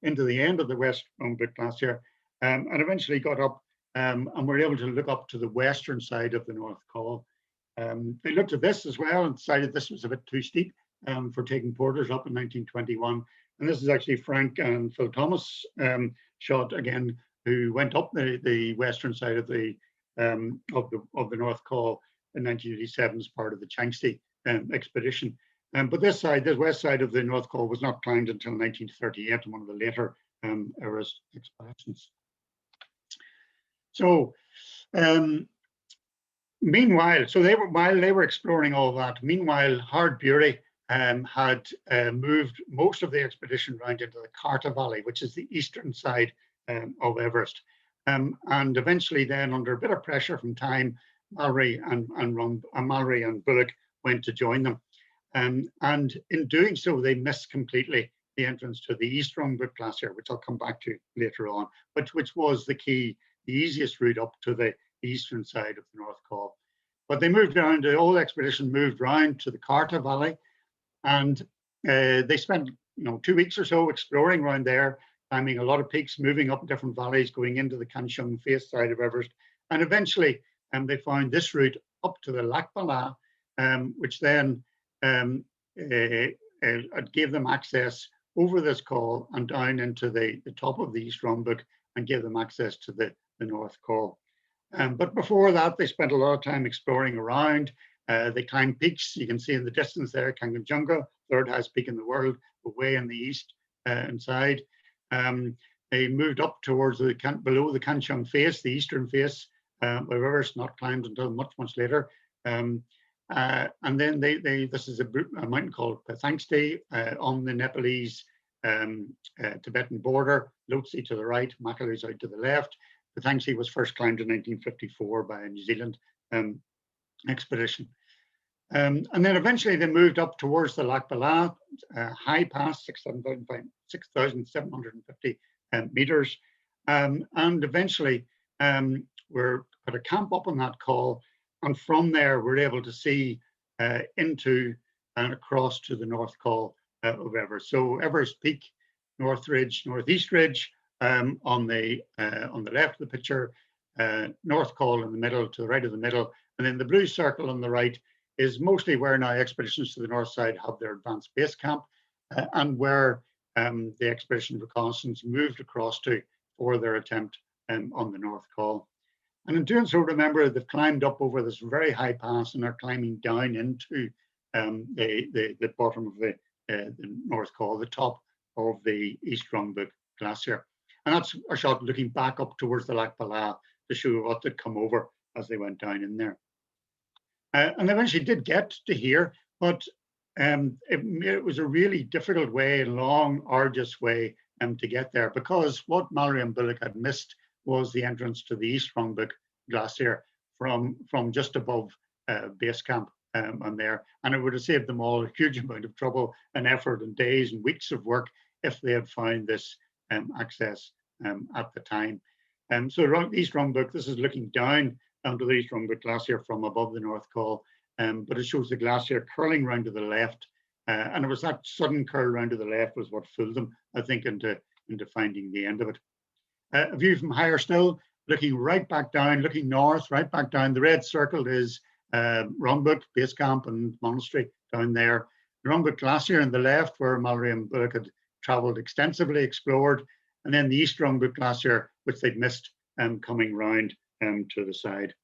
into the end of the West Rongbuk Glacier and eventually got up and were able to look up to the western side of the North Col. They looked at this as well and decided this was a bit too steep for taking porters up in 1921. And this is actually Frank and Phil Thomas shot again, who went up the western side of the North Col in 1987 as part of the Changsi expedition. But this west side of the North Col was not climbed until 1938 in one of the later Everest expeditions. So meanwhile, while they were exploring all that, meanwhile, Howard Brewery had moved most of the expedition around into the Karta Valley, which is the eastern side of Everest. And eventually then, under a bit of pressure from time, Mallory and Bullock went to join them. And in doing so, they missed completely the entrance to the East Rongbuk Glacier, which I'll come back to later on, but which was the easiest route up to the eastern side of the North Col. But they moved around, the whole expedition moved around to the Karta Valley, and they spent 2 weeks or so exploring around there, climbing a lot of peaks, moving up different valleys, going into the Kanchung face side of Everest. And eventually they found this route up to the Lac Bala, which then gave them access over this col and down into the top of the East Rongbuk and gave them access to the North Col. But before that, they spent a lot of time exploring around. They climbed peaks. You can see in the distance there, Kanchenjunga, third highest peak in the world, way in the east inside. they moved up towards below the Kanchung face, the eastern face of Everest, not climbed until much later. And then this is a mountain called Pathangste on the Nepalese Tibetan border. Lhotse to the right, Makalu's out to the left. Pathangste was first climbed in 1954 by a New Zealand expedition. And then eventually they moved up towards the Lac Bala, high pass, 6,750 meters. And eventually we're put a camp up on that col. And from there, we're able to see into and across to the North Col of Everest. So Everest Peak, North Ridge, Northeast Ridge on the left of the picture, North Col in the middle, to the right of the middle, and then the blue circle on the right is mostly where now expeditions to the north side have their advanced base camp, and where the expedition Reconnaissance moved across to for their attempt on the North Col. And in doing so, remember, they've climbed up over this very high pass and are climbing down into the bottom of the North Col, the top of the East Rongbuk Glacier. And that's a shot looking back up towards the Lac Bala to show what had come over as they went down in there. And they eventually did get to here, but it was a really difficult way, long, arduous way to get there, because what Mallory and Bullock had missed was the entrance to the East Rongbuk Glacier from just above base camp on there. And it would have saved them all a huge amount of trouble and effort and days and weeks of work if they had found this access at the time. So East Rongbuk, this is looking down onto the East Rongbuk Glacier from above the North Col, but it shows the glacier curling round to the left. And it was that sudden curl round to the left was what fooled them, I think, into finding the end of it. A view from higher still, looking right back down, looking north, right back down. The red circled is Rongbuk base camp and monastery down there. The Rongbuk Glacier on the left, where Mallory and Bullock had travelled extensively, explored, and then the East Rongbuk Glacier, which they'd missed coming round to the side.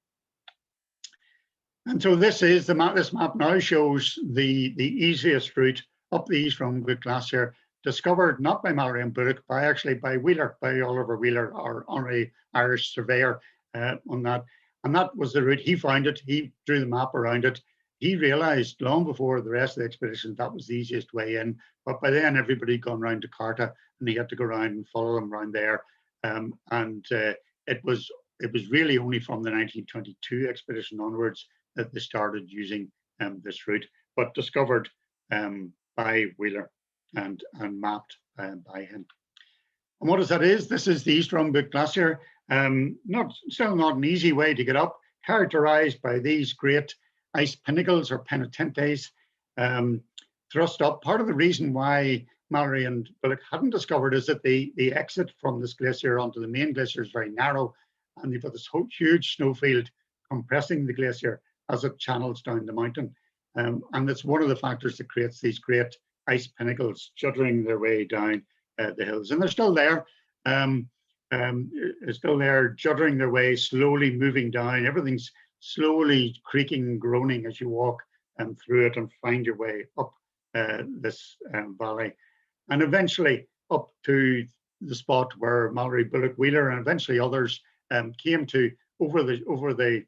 And so this is the map. This map now shows the easiest route up the East Rongbuk Glacier, discovered not by Mallory and Bullock, by Wheeler, by Oliver Wheeler, our honorary Irish surveyor on that. And that was the route. He found it. He drew the map around it. He realized long before the rest of the expedition that was the easiest way in. But by then, everybody had gone round to Carta, and he had to go around and follow them around there. It was really only from the 1922 expedition onwards that they started using this route, but discovered by Wheeler and mapped by him. And what that is, this is the East Rongbuk Glacier. Still not an easy way to get up, characterized by these great ice pinnacles or penitentes thrust up. Part of the reason why Mallory and Bullock hadn't discovered is that the exit from this glacier onto the main glacier is very narrow, and you've got this whole huge snowfield compressing the glacier as it channels down the mountain. And it's one of the factors that creates these great ice pinnacles juddering their way down the hills. And they're still there. They're still there, juddering their way, slowly moving down. Everything's slowly creaking and groaning as you walk through it and find your way up this valley. And eventually up to the spot where Mallory, Bullock, Wheeler, and eventually others came to over the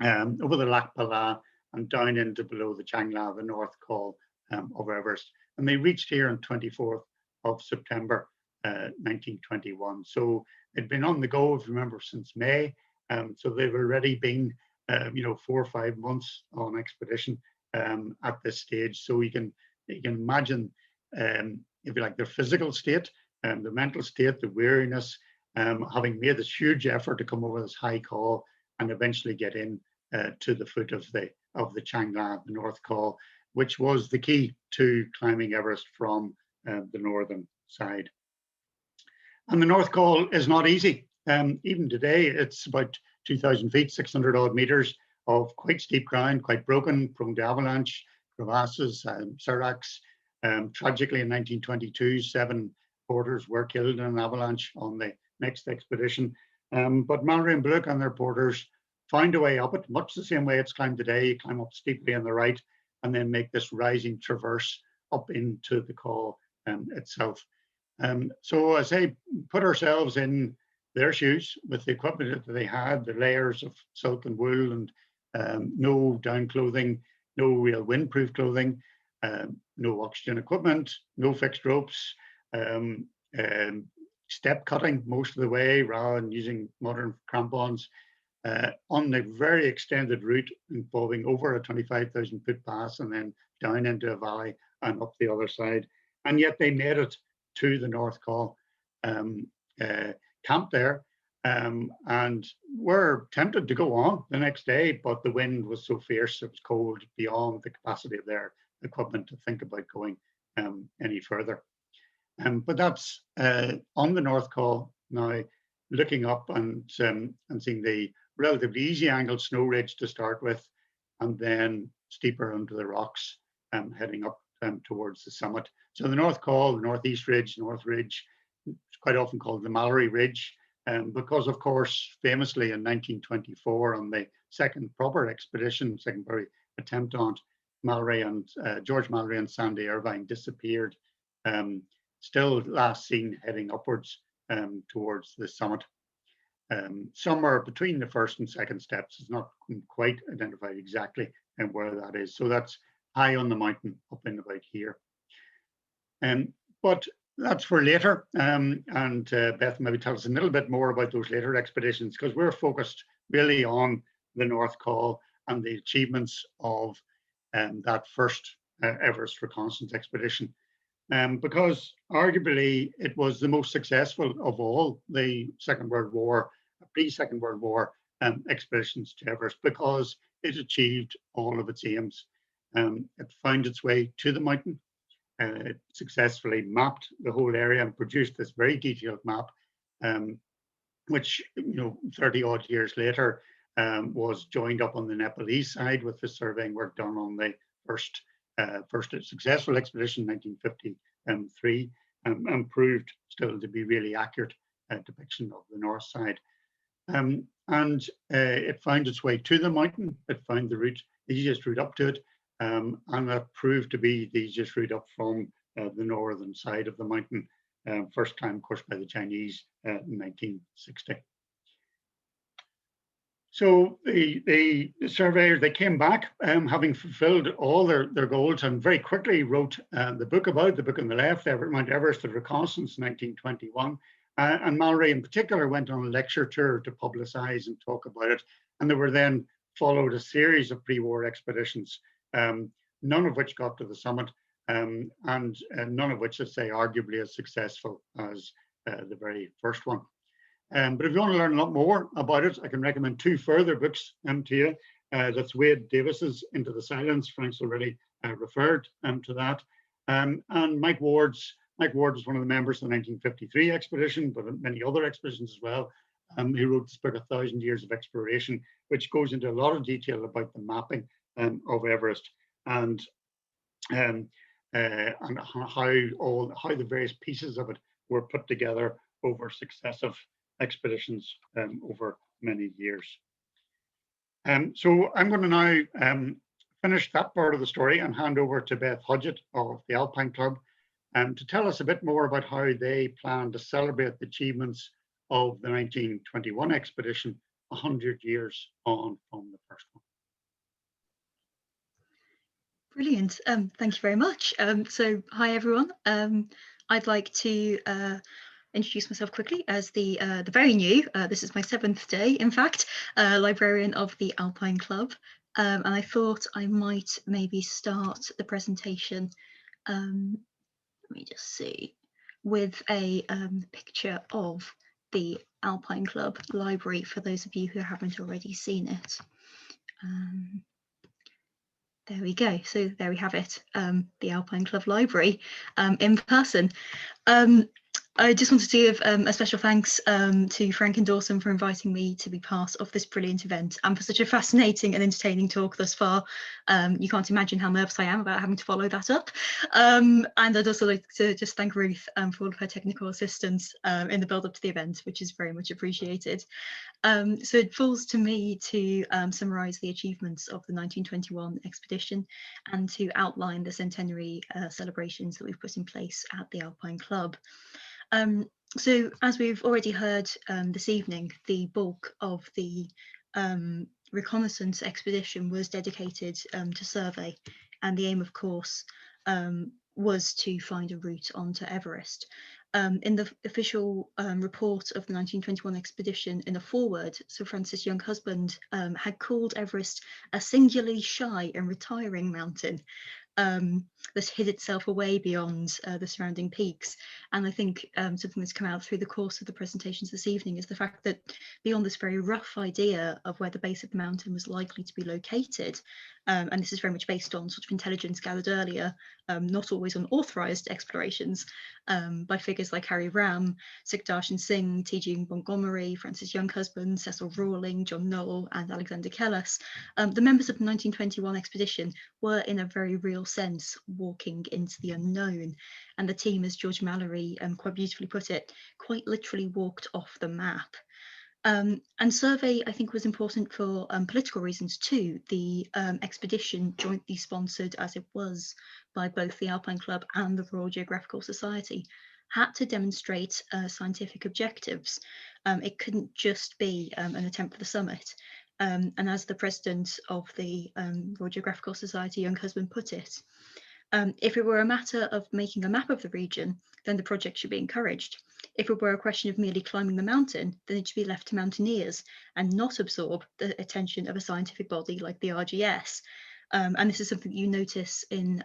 Lac Bala and down into below the Changla, the North Col of Everest. And they reached here on 24th of September 1921. So it'd been on the go, if you remember, since May. So they've already been 4 or 5 months on expedition at this stage. So you can imagine, if you like, their physical state, the mental state, the weariness, having made this huge effort to come over this high col and eventually get in to the foot of the Changla, the North Col, which was the key to climbing Everest from the northern side. And the North Col is not easy. Even today, it's about 2,000 feet, 600 odd meters of quite steep ground, quite broken, prone to avalanche, crevasses, seracs. Tragically, in 1922, 7 porters were killed in an avalanche on the next expedition. But Mallory and Bullock and their porters found a way up it, much the same way it's climbed today. You climb up steeply on the right and then make this rising traverse up into the col itself. So as I put ourselves in their shoes with the equipment that they had, the layers of silk and wool, and no down clothing, no real windproof clothing, no oxygen equipment, no fixed ropes, step cutting most of the way rather than using modern crampons, on the very extended route involving over a 25,000 foot pass and then down into a valley and up the other side. And yet they made it to the North Col, camped there, and were tempted to go on the next day, but the wind was so fierce, it was cold beyond the capacity of their equipment to think about going any further. But that's on the North Col now, looking up and seeing the relatively easy angled snow ridge to start with, and then steeper onto the rocks, heading up towards the summit. So the North Col, the Northeast Ridge, North Ridge, it's quite often called the Mallory Ridge, because of course, famously in 1924 on the second proper expedition, second very attempt on Mallory and George Mallory and Sandy Irvine disappeared, still last seen heading upwards towards the summit. Somewhere between the first and second steps. It's not quite identified exactly where that is. So that's high on the mountain up in about here. But that's for later. And Beth, maybe tell us a little bit more about those later expeditions, because we're focused really on the North Col and the achievements of that first Everest Reconnaissance expedition. Because arguably it was the most successful of all the Second World War, pre-Second World War expeditions to Everest, because it achieved all of its aims. It found its way to the mountain. It successfully mapped the whole area and produced this very detailed map, which, 30 odd years later was joined up on the Nepalese side with the surveying work done on the first successful expedition, 1953, and proved still to be really accurate depiction of the north side. And it found its way to the mountain. It found the easiest route up to it, and that proved to be the easiest route up from the northern side of the mountain, first time, of course, by the Chinese in 1960. So the surveyors, they came back having fulfilled all their goals, and very quickly wrote the book on the left, Mount Everest, the Reconnaissance, 1921. And Mallory in particular went on a lecture tour to publicize and talk about it. And there were then followed a series of pre-war expeditions, none of which got to the summit, and none of which, let's say, arguably as successful as the very first one. But if you want to learn a lot more about it, I can recommend two further books to you. That's Wade Davis's Into the Silence. Frank's already referred to that. And Mike Ward was one of the members of the 1953 expedition, but many other expeditions as well. He wrote this book, 1,000 Years of Exploration, which goes into a lot of detail about the mapping of Everest and how the various pieces of it were put together over successive expeditions over many years. So I'm going to now finish that part of the story and hand over to Beth Hodget of the Alpine Club to tell us a bit more about how they plan to celebrate the achievements of the 1921 expedition 100 years on from the first one. Brilliant. Thank you very much. So hi everyone. I'd like to introduce myself quickly as the very new, this is my 7th day, in fact, librarian of the Alpine Club. And I thought I might maybe start the presentation, let me just see, with a picture of the Alpine Club library for those of you who haven't already seen it. There we go. So there we have it, the Alpine Club library in person. I just wanted to give a special thanks to Frank and Dawson for inviting me to be part of this brilliant event and for such a fascinating and entertaining talk thus far. You can't imagine how nervous I am about having to follow that up. And I'd also like to just thank Ruth for all of her technical assistance in the build up to the event, which is very much appreciated. So it falls to me to summarise the achievements of the 1921 expedition and to outline the centenary celebrations that we've put in place at the Alpine Club. So as we've already heard this evening, the bulk of the reconnaissance expedition was dedicated to survey, and the aim, of course, was to find a route onto Everest. In the official report of the 1921 expedition, in a foreword, Sir Francis Younghusband had called Everest a singularly shy and retiring mountain that hid itself away beyond the surrounding peaks. And I think something that's come out through the course of the presentations this evening is the fact that beyond this very rough idea of where the base of the mountain was likely to be located, and this is very much based on sort of intelligence gathered earlier, not always on authorised explorations by figures like Harry Ram, Sukhdarshan Singh, T.G. Montgomery, Francis Younghusband, Cecil Rawling, John Knoll and Alexander Kellis. The members of the 1921 expedition were in a very real sense walking into the unknown, and the team, as George Mallory quite beautifully put it, quite literally walked off the map. And survey, I think, was important for political reasons too. The expedition, jointly sponsored as it was by both the Alpine Club and the Royal Geographical Society, had to demonstrate scientific objectives. It couldn't just be an attempt for the summit. And as the president of the Royal Geographical Society, Younghusband, put it, if it were a matter of making a map of the region, then the project should be encouraged. If it were a question of merely climbing the mountain, then it should be left to mountaineers and not absorb the attention of a scientific body like the RGS. And this is something that you notice in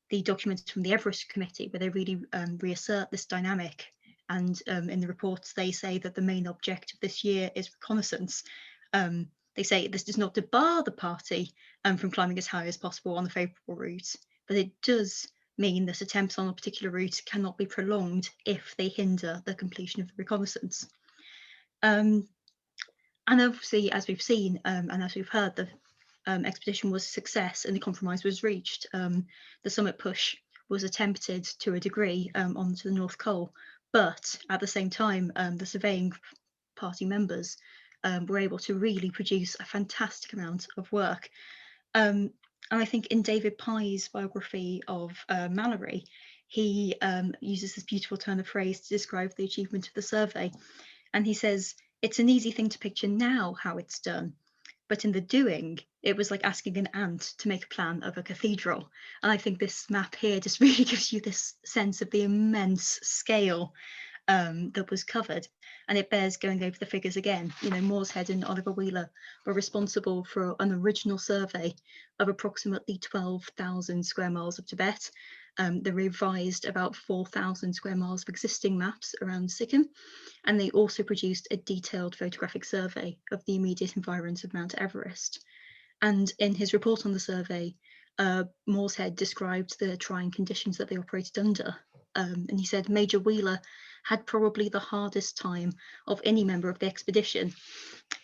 the documents from the Everest Committee, where they really reassert this dynamic. And in the reports, they say that the main objective this year is reconnaissance. They say this does not debar the party from climbing as high as possible on the favourable route, but it does mean that attempts on a particular route cannot be prolonged if they hinder the completion of the reconnaissance. And obviously, as we've seen and as we've heard, the expedition was a success and the compromise was reached. The summit push was attempted to a degree onto the North Col, but at the same time, the surveying party members were able to really produce a fantastic amount of work. And I think in David Pye's biography of Mallory, he uses this beautiful turn of phrase to describe the achievement of the survey. And he says, "It's an easy thing to picture now how it's done, but in the doing, it was like asking an ant to make a plan of a cathedral." And I think this map here just really gives you this sense of the immense scale that was covered, and it bears going over the figures again. You know, Mooreshead and Oliver Wheeler were responsible for an original survey of approximately 12,000 square miles of Tibet. They revised about 4,000 square miles of existing maps around Sikkim, and they also produced a detailed photographic survey of the immediate environs of Mount Everest. And in his report on the survey, Mooreshead described the trying conditions that they operated under. And he said Major Wheeler had probably the hardest time of any member of the expedition.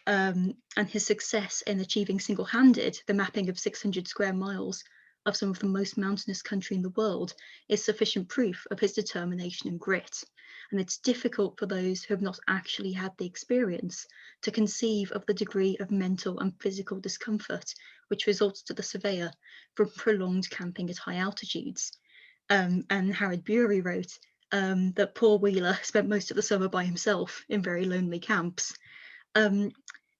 And his success in achieving single-handed the mapping of 600 square miles of some of the most mountainous country in the world is sufficient proof of his determination and grit. And it's difficult for those who have not actually had the experience to conceive of the degree of mental and physical discomfort which results to the surveyor from prolonged camping at high altitudes. And Howard Brewery wrote that poor Wheeler spent most of the summer by himself in very lonely camps.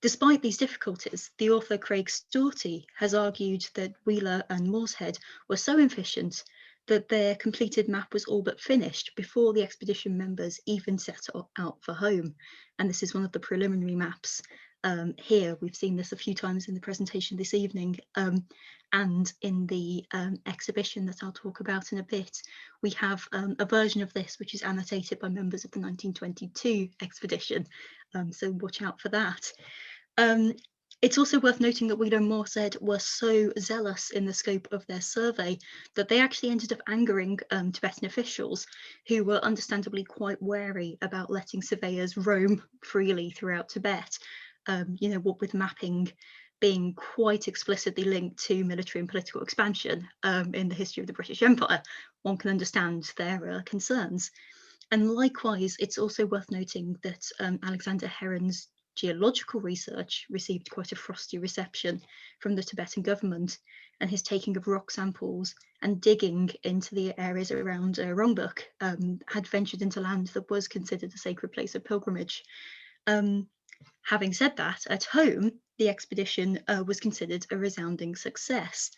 Despite these difficulties, the author Craig Storty has argued that Wheeler and Mooreshead were so efficient that their completed map was all but finished before the expedition members even set out for home. And this is one of the preliminary maps. Here, we've seen this a few times in the presentation this evening, and in the exhibition that I'll talk about in a bit, we have a version of this which is annotated by members of the 1922 expedition, so watch out for that. It's also worth noting that Weedon Moore said were so zealous in the scope of their survey that they actually ended up angering Tibetan officials, who were understandably quite wary about letting surveyors roam freely throughout Tibet, what with mapping being quite explicitly linked to military and political expansion in the history of the British Empire. One can understand their concerns. And likewise, it's also worth noting that Alexander Heron's geological research received quite a frosty reception from the Tibetan government, and his taking of rock samples and digging into the areas around Rongbuk had ventured into land that was considered a sacred place of pilgrimage. Having said that, at home, the expedition was considered a resounding success.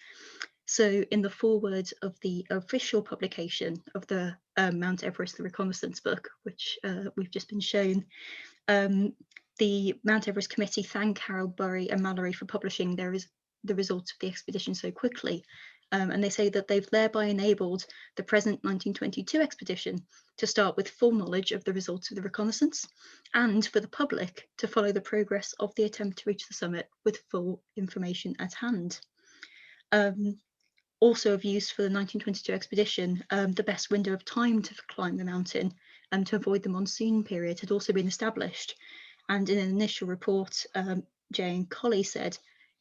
So in the foreword of the official publication of the Mount Everest, the Reconnaissance book, which we've just been shown, the Mount Everest Committee thank Harold Bury and Mallory for publishing the results of the expedition so quickly. And they say that they've thereby enabled the present 1922 expedition to start with full knowledge of the results of the reconnaissance, and for the public to follow the progress of the attempt to reach the summit with full information at hand. Also of use for the 1922 expedition, the best window of time to climb the mountain and to avoid the monsoon period had also been established. And in an initial report, Jane Colley said,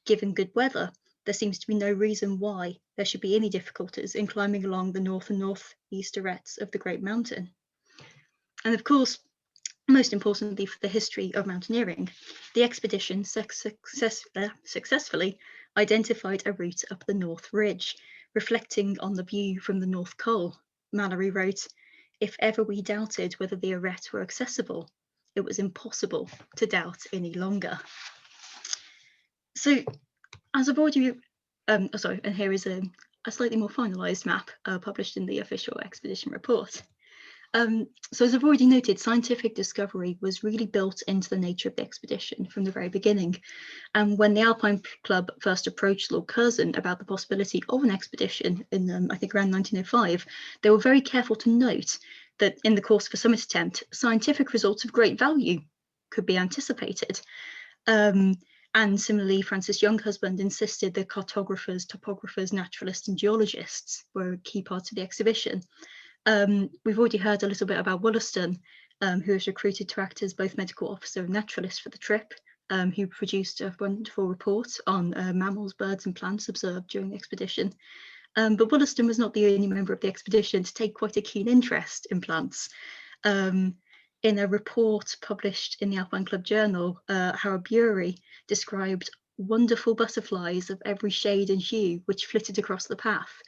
given good weather, there seems to be no reason why there should be any difficulties in climbing along the north and northeast arêtes of the Great Mountain. And of course, most importantly for the history of mountaineering, the expedition successfully identified a route up the North Ridge, reflecting on the view from the North Col. Mallory wrote, "If ever we doubted whether the arêtes were accessible, it was impossible to doubt any longer." So, as I've already, and here is a slightly more finalised map published in the official expedition report. So as I've already noted, scientific discovery was really built into the nature of the expedition from the very beginning. And when the Alpine Club first approached Lord Curzon about the possibility of an expedition in, I think, around 1905, they were very careful to note that in the course of a summit attempt, scientific results of great value could be anticipated. And similarly, Francis Younghusband insisted that cartographers, topographers, naturalists and geologists were key parts of the exhibition. We've already heard a little bit about Wollaston, who was recruited to act as both medical officer and naturalist for the trip, who produced a wonderful report on mammals, birds and plants observed during the expedition. But Wollaston was not the only member of the expedition to take quite a keen interest in plants. In a report published in the Alpine Club Journal, Howard Brewery described wonderful butterflies of every shade and hue which flitted across the path.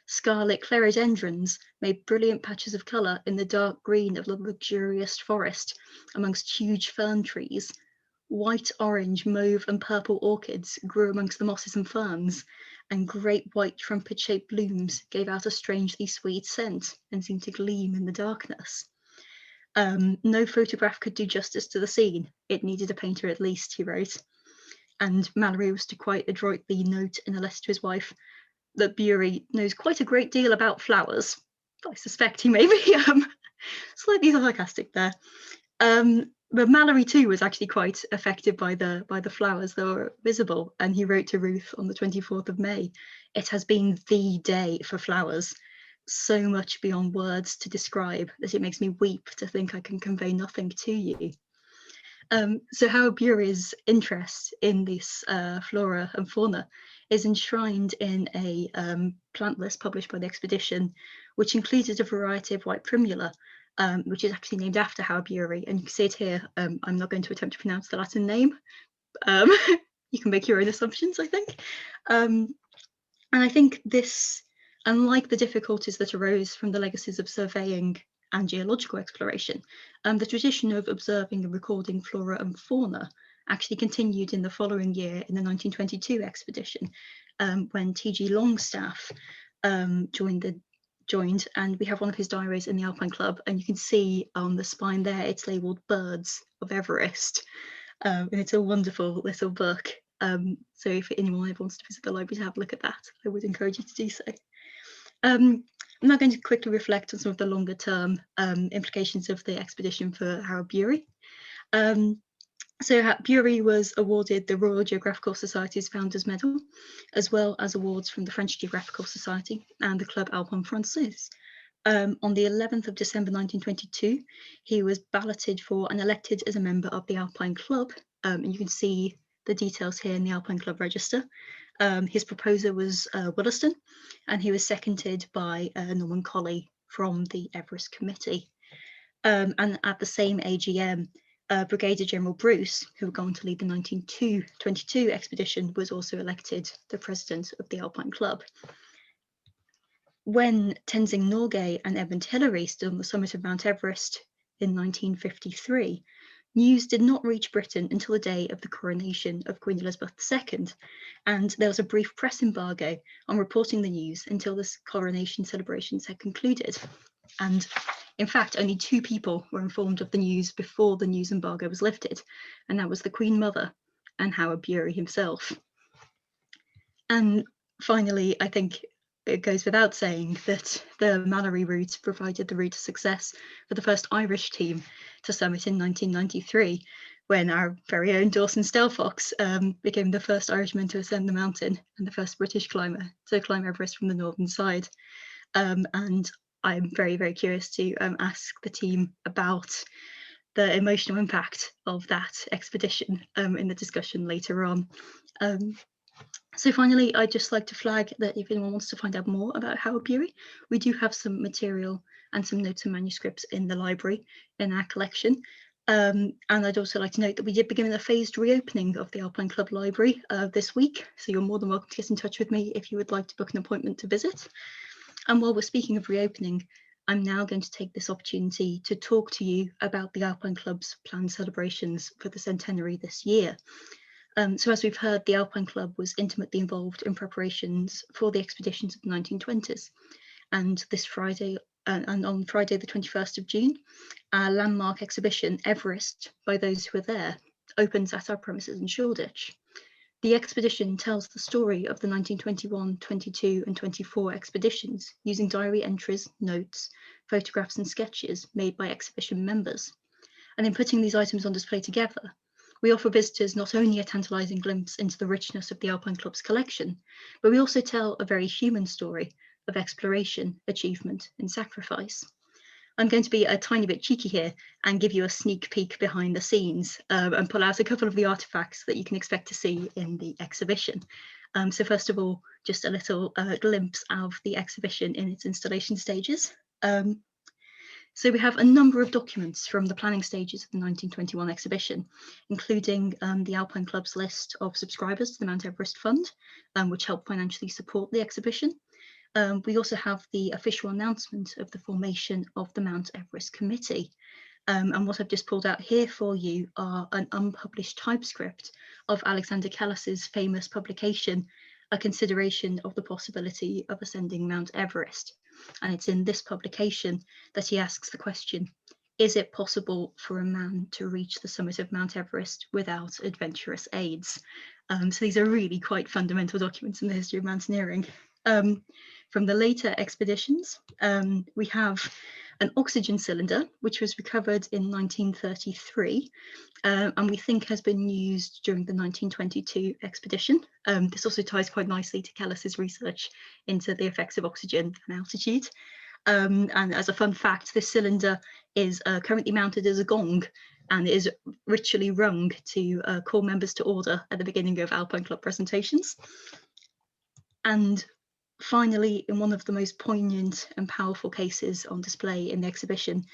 Scarlet clerodendrons made brilliant patches of colour in the dark green of the luxurious forest amongst huge fern trees. White, orange, mauve and purple orchids grew amongst the mosses and ferns, and great white trumpet-shaped blooms gave out a strangely sweet scent and seemed to gleam in the darkness. No photograph could do justice to the scene. It needed a painter at least, he wrote. And Mallory was to quite adroitly note in a letter to his wife that Bury knows quite a great deal about flowers. I suspect he may be slightly sarcastic there. But Mallory too was actually quite affected by the flowers that were visible, and he wrote to Ruth on the 24th of May, "It has been the day for flowers. So much beyond words to describe that it makes me weep to think I can convey nothing to you." So Howard Bury's interest in this flora and fauna is enshrined in a plant list published by the expedition, which included a variety of white primula, which is actually named after Howard Bury. And you can see it here. I'm not going to attempt to pronounce the Latin name. You can make your own assumptions, I think. And I think this, unlike the difficulties that arose from the legacies of surveying and geological exploration, the tradition of observing and recording flora and fauna actually continued in the following year in the 1922 expedition, when T.G. Longstaff joined, and we have one of his diaries in the Alpine Club, and you can see on the spine there it's labelled Birds of Everest, and it's a wonderful little book. So if anyone ever wants to visit the library to have a look at that, I would encourage you to do so. I'm now going to quickly reflect on some of the longer term implications of the expedition for Howard Bury. So Brewery was awarded the Royal Geographical Society's Founders Medal, as well as awards from the French Geographical Society and the Club Alpine Français. On the 11th of December 1922, he was balloted for and elected as a member of the Alpine Club, and you can see the details here in the Alpine Club register. His proposer was Williston, and he was seconded by Norman Colley from the Everest Committee. And at the same AGM, Brigadier General Bruce, who would go on to lead the 1922 expedition, was also elected the president of the Alpine Club. When Tenzing Norgay and Edmund Hillary stood on the summit of Mount Everest in 1953, news did not reach Britain until the day of the coronation of Queen Elizabeth II, and there was a brief press embargo on reporting the news until the coronation celebrations had concluded. And in fact, only 2 people were informed of the news before the news embargo was lifted, and that was the Queen Mother and Howard Brewery himself. And finally, I think it goes without saying that the Mallory route provided the route to success for the first Irish team to summit in 1993, when our very own Dawson Stelfox became the first Irishman to ascend the mountain and the first British climber to climb Everest from the northern side. And I'm very, very curious to ask the team about the emotional impact of that expedition in the discussion later on. So finally, I'd just like to flag that if anyone wants to find out more about Howard Brewery, we do have some material and some notes and manuscripts in the library in our collection. And I'd also like to note that we did begin a phased reopening of the Alpine Club library this week, so you're more than welcome to get in touch with me if you would like to book an appointment to visit. And while we're speaking of reopening, I'm now going to take this opportunity to talk to you about the Alpine Club's planned celebrations for the centenary this year. So as we've heard, the Alpine Club was intimately involved in preparations for the expeditions of the 1920s. And this Friday, and on Friday the 21st of June, our landmark exhibition, Everest, by those who are there, opens at our premises in Shoreditch. The expedition tells the story of the 1921, 22 and 24 expeditions using diary entries, notes, photographs and sketches made by exhibition members. And in putting these items on display together, we offer visitors not only a tantalising glimpse into the richness of the Alpine Club's collection, but we also tell a very human story of exploration, achievement and sacrifice. I'm going to be a tiny bit cheeky here and give you a sneak peek behind the scenes and pull out a couple of the artefacts that you can expect to see in the exhibition. So first of all, just a little glimpse of the exhibition in its installation stages. So we have a number of documents from the planning stages of the 1921 exhibition, including the Alpine Club's list of subscribers to the Mount Everest Fund, which helped financially support the exhibition. We also have the official announcement of the formation of the Mount Everest Committee. And what I've just pulled out here for you are an unpublished typescript of Alexander Kellis's famous publication, A Consideration of the Possibility of Ascending Mount Everest. And it's in this publication that he asks the question, is it possible for a man to reach the summit of Mount Everest without adventurous aids? So these are really quite fundamental documents in the history of mountaineering. From the later expeditions, we have an oxygen cylinder, which was recovered in 1933, and we think has been used during the 1922 expedition. This also ties quite nicely to Kellis's research into the effects of oxygen and altitude. And as a fun fact, this cylinder is currently mounted as a gong and is ritually rung to call members to order at the beginning of Alpine Club presentations. And finally, in one of the most poignant and powerful cases on display in the exhibition,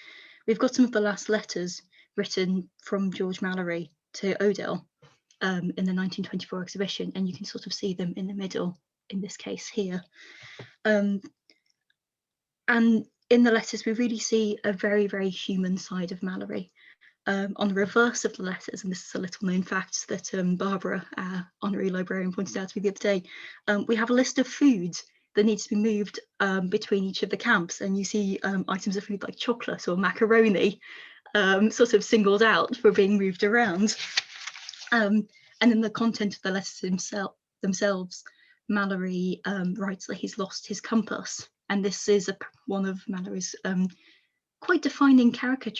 we've got some of the last letters written from George Mallory to Odell in the 1924 exhibition, and you can sort of see them in the middle in this case here. And in the letters, we really see a very, very human side of Mallory. On the reverse of the letters, and this is a little known fact that Barbara, our honorary librarian, pointed out to me the other day, we have a list of foods that needs to be moved between each of the camps, and you see items of food like chocolate or macaroni sort of singled out for being moved around. And in the content of the letters themselves, Mallory writes that he's lost his compass, and this is one of Mallory's quite defining character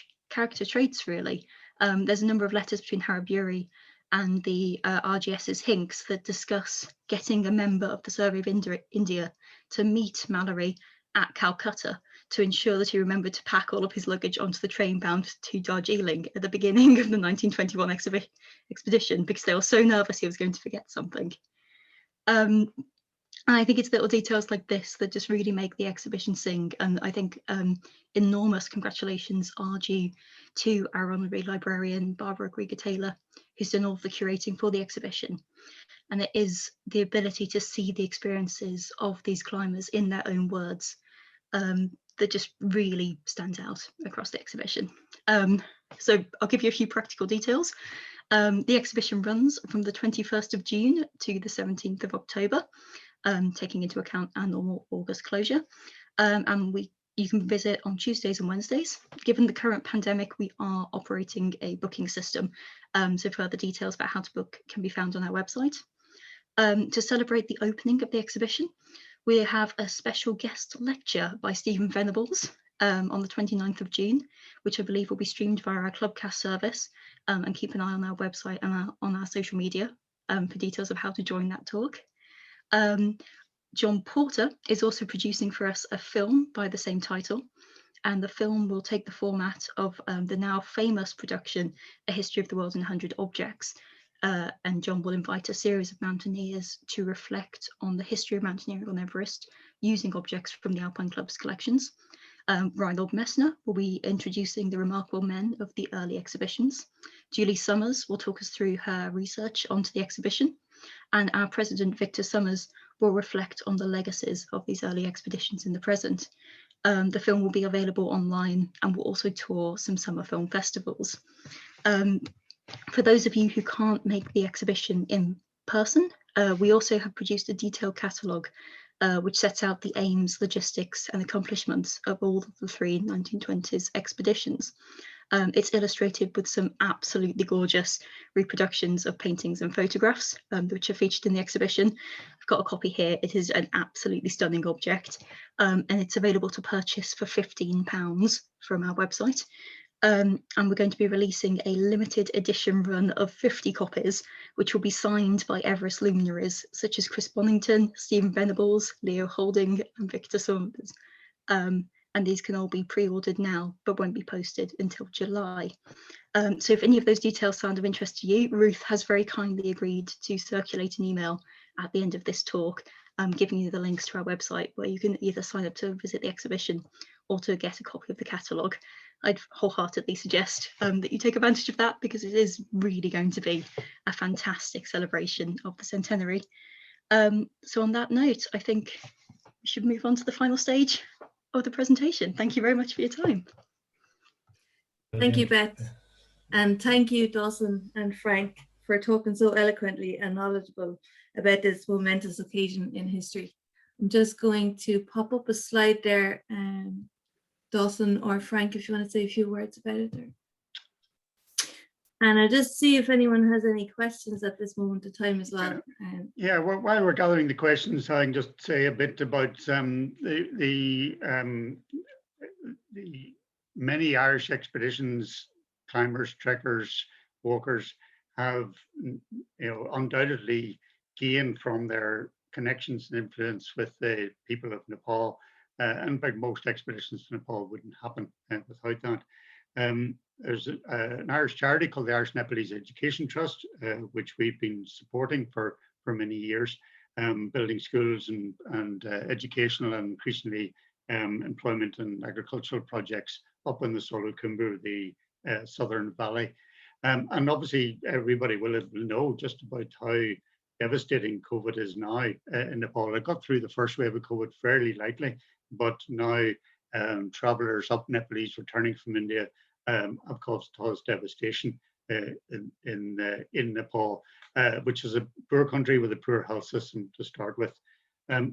traits, really. There's a number of letters between Brewery and the RGS's Hinks that discuss getting a member of the Survey of India to meet Mallory at Calcutta to ensure that he remembered to pack all of his luggage onto the train bound to Darjeeling at the beginning of the 1921 expedition, because they were so nervous he was going to forget something. And I think it's little details like this that just really make the exhibition sing. And I think enormous congratulations are due to our honorary librarian, Barbara Grieger-Taylor, who's done all of the curating for the exhibition. And it is the ability to see the experiences of these climbers in their own words that just really stands out across the exhibition. So I'll give you a few practical details. The exhibition runs from the 21st of June to the 17th of October, taking into account our normal August closure. And you can visit on Tuesdays and Wednesdays. Given the current pandemic, we are operating a booking system. So further details about how to book can be found on our website. To celebrate the opening of the exhibition, we have a special guest lecture by Stephen Venables on the 29th of June, which I believe will be streamed via our Clubcast service, and keep an eye on our website and on our social media for details of how to join that talk. John Porter is also producing for us a film by the same title, and the film will take the format of the now famous production, A History of the World in 100 Objects, and John will invite a series of mountaineers to reflect on the history of mountaineering on Everest using objects from the Alpine Club's collections. Reinhold Messner will be introducing the remarkable men of the early exhibitions. Julie Summers will talk us through her research onto the exhibition, and our president, Victor Summers, will reflect on the legacies of these early expeditions in the present. The film will be available online and will also tour some summer film festivals. For those of you who can't make the exhibition in person, we also have produced a detailed catalogue which sets out the aims, logistics and accomplishments of all of the three 1920s expeditions. It's illustrated with some absolutely gorgeous reproductions of paintings and photographs, which are featured in the exhibition. I've got a copy here. It is an absolutely stunning object, and it's available to purchase for £15 from our website. And we're going to be releasing a limited edition run of 50 copies, which will be signed by Everest luminaries such as Chris Bonington, Stephen Venables, Leo Holding and Victor Summers. And these can all be pre-ordered now, but won't be posted until July. So if any of those details sound of interest to you, Ruth has very kindly agreed to circulate an email at the end of this talk, giving you the links to our website where you can either sign up to visit the exhibition or to get a copy of the catalogue. I'd wholeheartedly suggest that you take advantage of that, because it is really going to be a fantastic celebration of the centenary. So on that note, I think we should move on to the final stage of the presentation. Thank you very much for your time. Thank you, Beth. And thank you, Dawson and Frank, for talking so eloquently and knowledgeable about this momentous occasion in history. I'm just going to pop up a slide there, Dawson or Frank, if you want to say a few words about it. And I'll just see if anyone has any questions at this moment of time as well. Yeah, well, while we're gathering the questions, I can just say a bit about the many Irish expeditions, climbers, trekkers, walkers have, undoubtedly gained from their connections and influence with the people of Nepal. And in fact, most expeditions to Nepal wouldn't happen without that. There's an Irish charity called the Irish Nepalese Education Trust, which we've been supporting for many years, building schools and educational and increasingly employment and agricultural projects up in the Solu Khumbu, the southern valley. And obviously everybody will know just about how devastating COVID is now in Nepal. It got through the first wave of COVID fairly lightly, but now travelers up Nepalese returning from India have caused devastation in Nepal, which is a poor country with a poor health system to start with.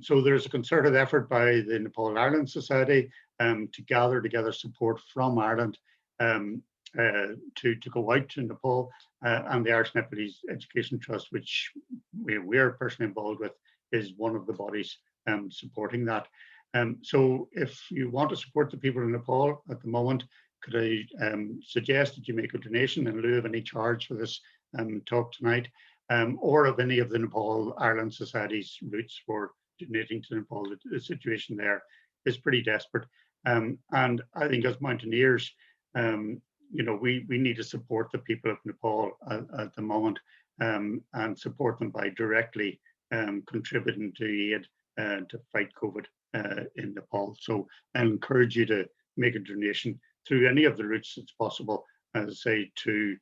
So there's a concerted effort by the Nepal Ireland Society to gather together support from Ireland to go out to Nepal, and the Irish Nepalese Education Trust, which we're personally involved with, is one of the bodies supporting that. So if you want to support the people in Nepal at the moment, could I suggest that you make a donation in lieu of any charge for this talk tonight, or of any of the Nepal Ireland Society's routes for donating to Nepal. The situation there is pretty desperate. And I think as mountaineers, you know, we need to support the people of Nepal at the moment, and support them by directly contributing to aid to fight COVID in Nepal. So I encourage you to make a donation through any of the routes that's possible, as I say, to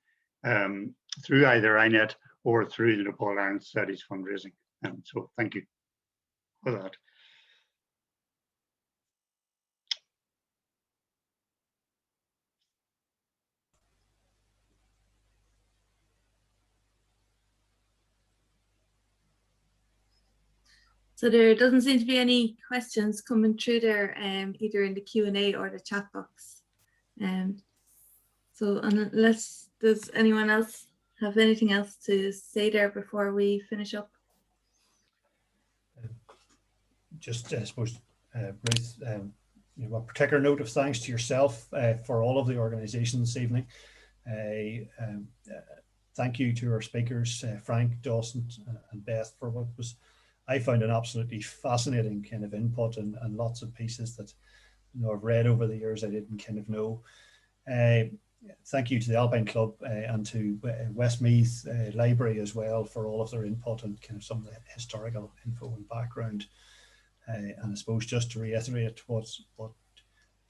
through either INET or through the Nepal Ireland Society's fundraising. So thank you for that. So there doesn't seem to be any questions coming through there, either in the Q&A or the chat box. So unless does anyone else have anything else to say there before we finish up? Just, I suppose, Ruth, you know, a particular note of thanks to yourself for all of the organisation this evening. Thank you to our speakers, Frank, Dawson, and Beth, for what was, I found, an absolutely fascinating kind of input, and lots of pieces that, you know, I've read over the years I didn't kind of know. Thank you to the Alpine Club and to Westmeath Library as well for all of their input and kind of some of the historical info and background. And I suppose just to reiterate what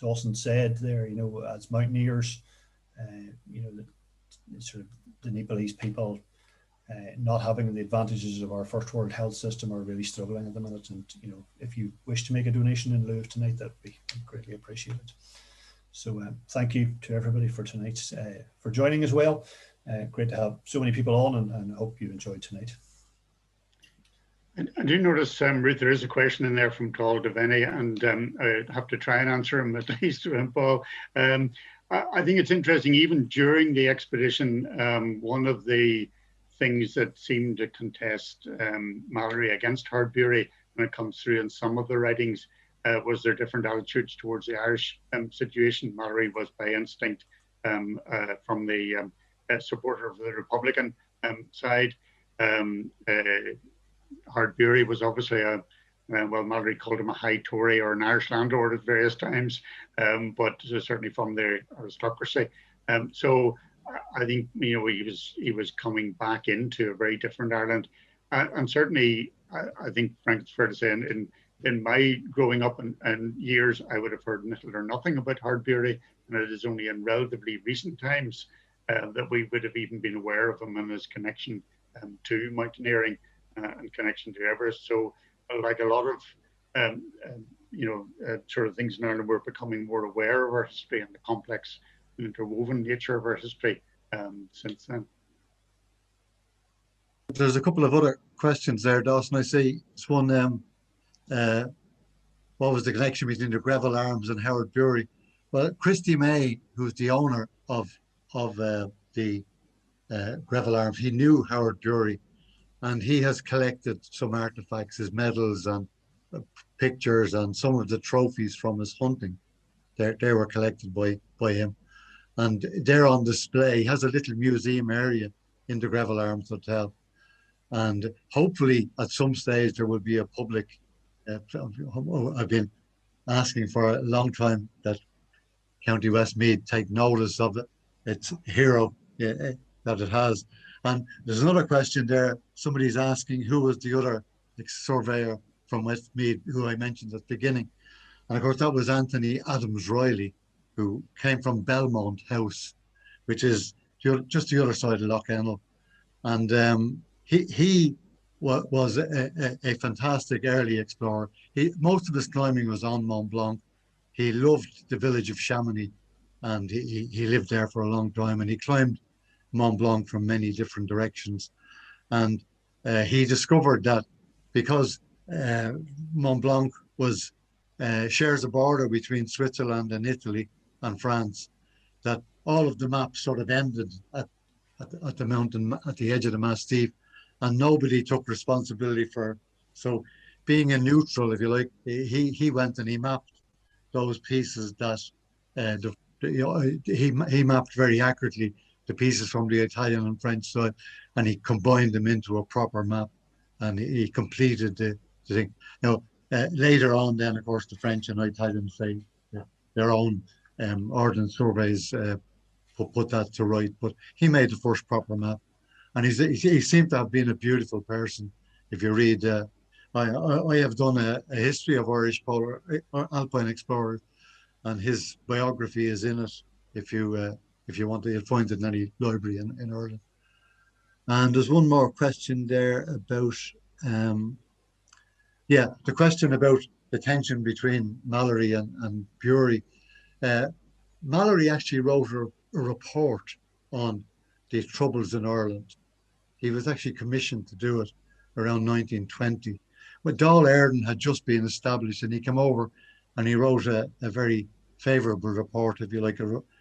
Dawson said there, you know, as mountaineers, you know, the sort of the Nepalese people not having the advantages of our first world health system are really struggling at the minute. And, you know, if you wish to make a donation in lieu of tonight, that would be greatly appreciated. So thank you to everybody for tonight, for joining as well. Great to have so many people on, and I hope you enjoyed tonight. And I do notice, Ruth, there is a question in there from Paul Devaney, and I have to try and answer him at least, Paul. I think it's interesting, even during the expedition, one of the things that seemed to contest Mallory against Hardbury when it comes through in some of the writings was their different attitudes towards the Irish situation. Mallory was by instinct from the supporter of the Republican side. Hardbury was obviously well, Mallory called him a high Tory or an Irish landlord at various times, but certainly from the aristocracy. So I think, you know, he was coming back into a very different Ireland, and certainly I think, Frank, it's fair to say, in my growing up and years, I would have heard little or nothing about Hardbury, and it is only in relatively recent times that we would have even been aware of him and his connection to mountaineering and connection to Everest. So, like a lot of you know, sort of things in Ireland, we're becoming more aware of our history and the complex and interwoven nature of our history since then. There's a couple of other questions there, Dawson. I see it's one. What was the connection between the Greville Arms and Hardbury? Well, Christy May, who's the owner of the Greville Arms, he knew Hardbury, and he has collected some artifacts, his medals and pictures, and some of the trophies from his hunting. They were collected by him, and they're on display. He has a little museum area in the Greville Arms Hotel, and hopefully at some stage there will be a public. I've been asking for a long time that County Westmeath take notice of it. Its hero that it has. And there's another question there. Somebody's asking who was the other surveyor from Westmeath who I mentioned at the beginning. And of course that was Anthony Adams Riley, who came from Belmont House, which is just the other side of Lough Ennell. And he was a fantastic early explorer. Most of his climbing was on Mont Blanc. He loved the village of Chamonix, and he lived there for a long time, and he climbed Mont Blanc from many different directions. And he discovered that because Mont Blanc shares a border between Switzerland and Italy and France, that all of the maps sort of ended at the mountain, at the edge of the Massif, and nobody took responsibility for. So being a neutral, if you like, he went and he mapped those pieces that the he mapped very accurately the pieces from the Italian and French side, and he combined them into a proper map, and he completed the thing. Now, later on, then of course the French and Italians say their own ordnance surveys put that to right, but he made the first proper map, and he seemed to have been a beautiful person. If you read, I have done a history of Irish polar alpine explorers, and his biography is in it. If you want to, you'll find it in any library in Ireland. And there's one more question there about, the question about the tension between Mallory and Brewery. Mallory actually wrote a report on the troubles in Ireland. He was actually commissioned to do it around 1920. But Dáil Éireann had just been established, and he came over and he wrote a very favourable report, if you like.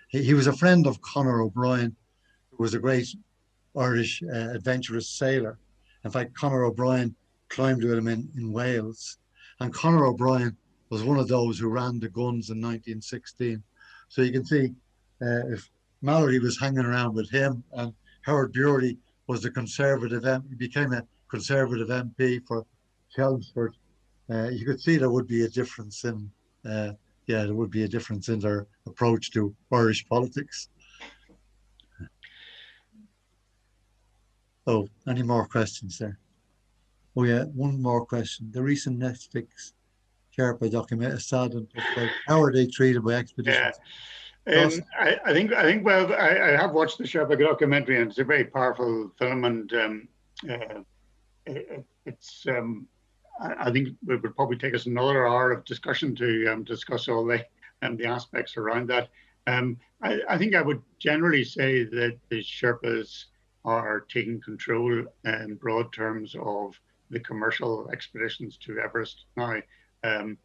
He was a friend of Conor O'Brien, who was a great Irish adventurous sailor. In fact, Conor O'Brien climbed with him in Wales. And Conor O'Brien was one of those who ran the guns in 1916. So you can see if Mallory was hanging around with him, and Howard Brewery was the Conservative, he became a Conservative MP for Chelmsford. You could see there would be a difference in, there would be a difference in their approach to Irish politics. Oh, any more questions there? Oh yeah, one more question. The recent Netflix Sherpa document is sad and how are they treated by expeditions? I think well, I have watched the Sherpa documentary, and it's a very powerful film, and it's I think it would probably take us another hour of discussion to discuss all the aspects around that. I think I would generally say that the Sherpas are taking control in broad terms of the commercial expeditions to Everest now, and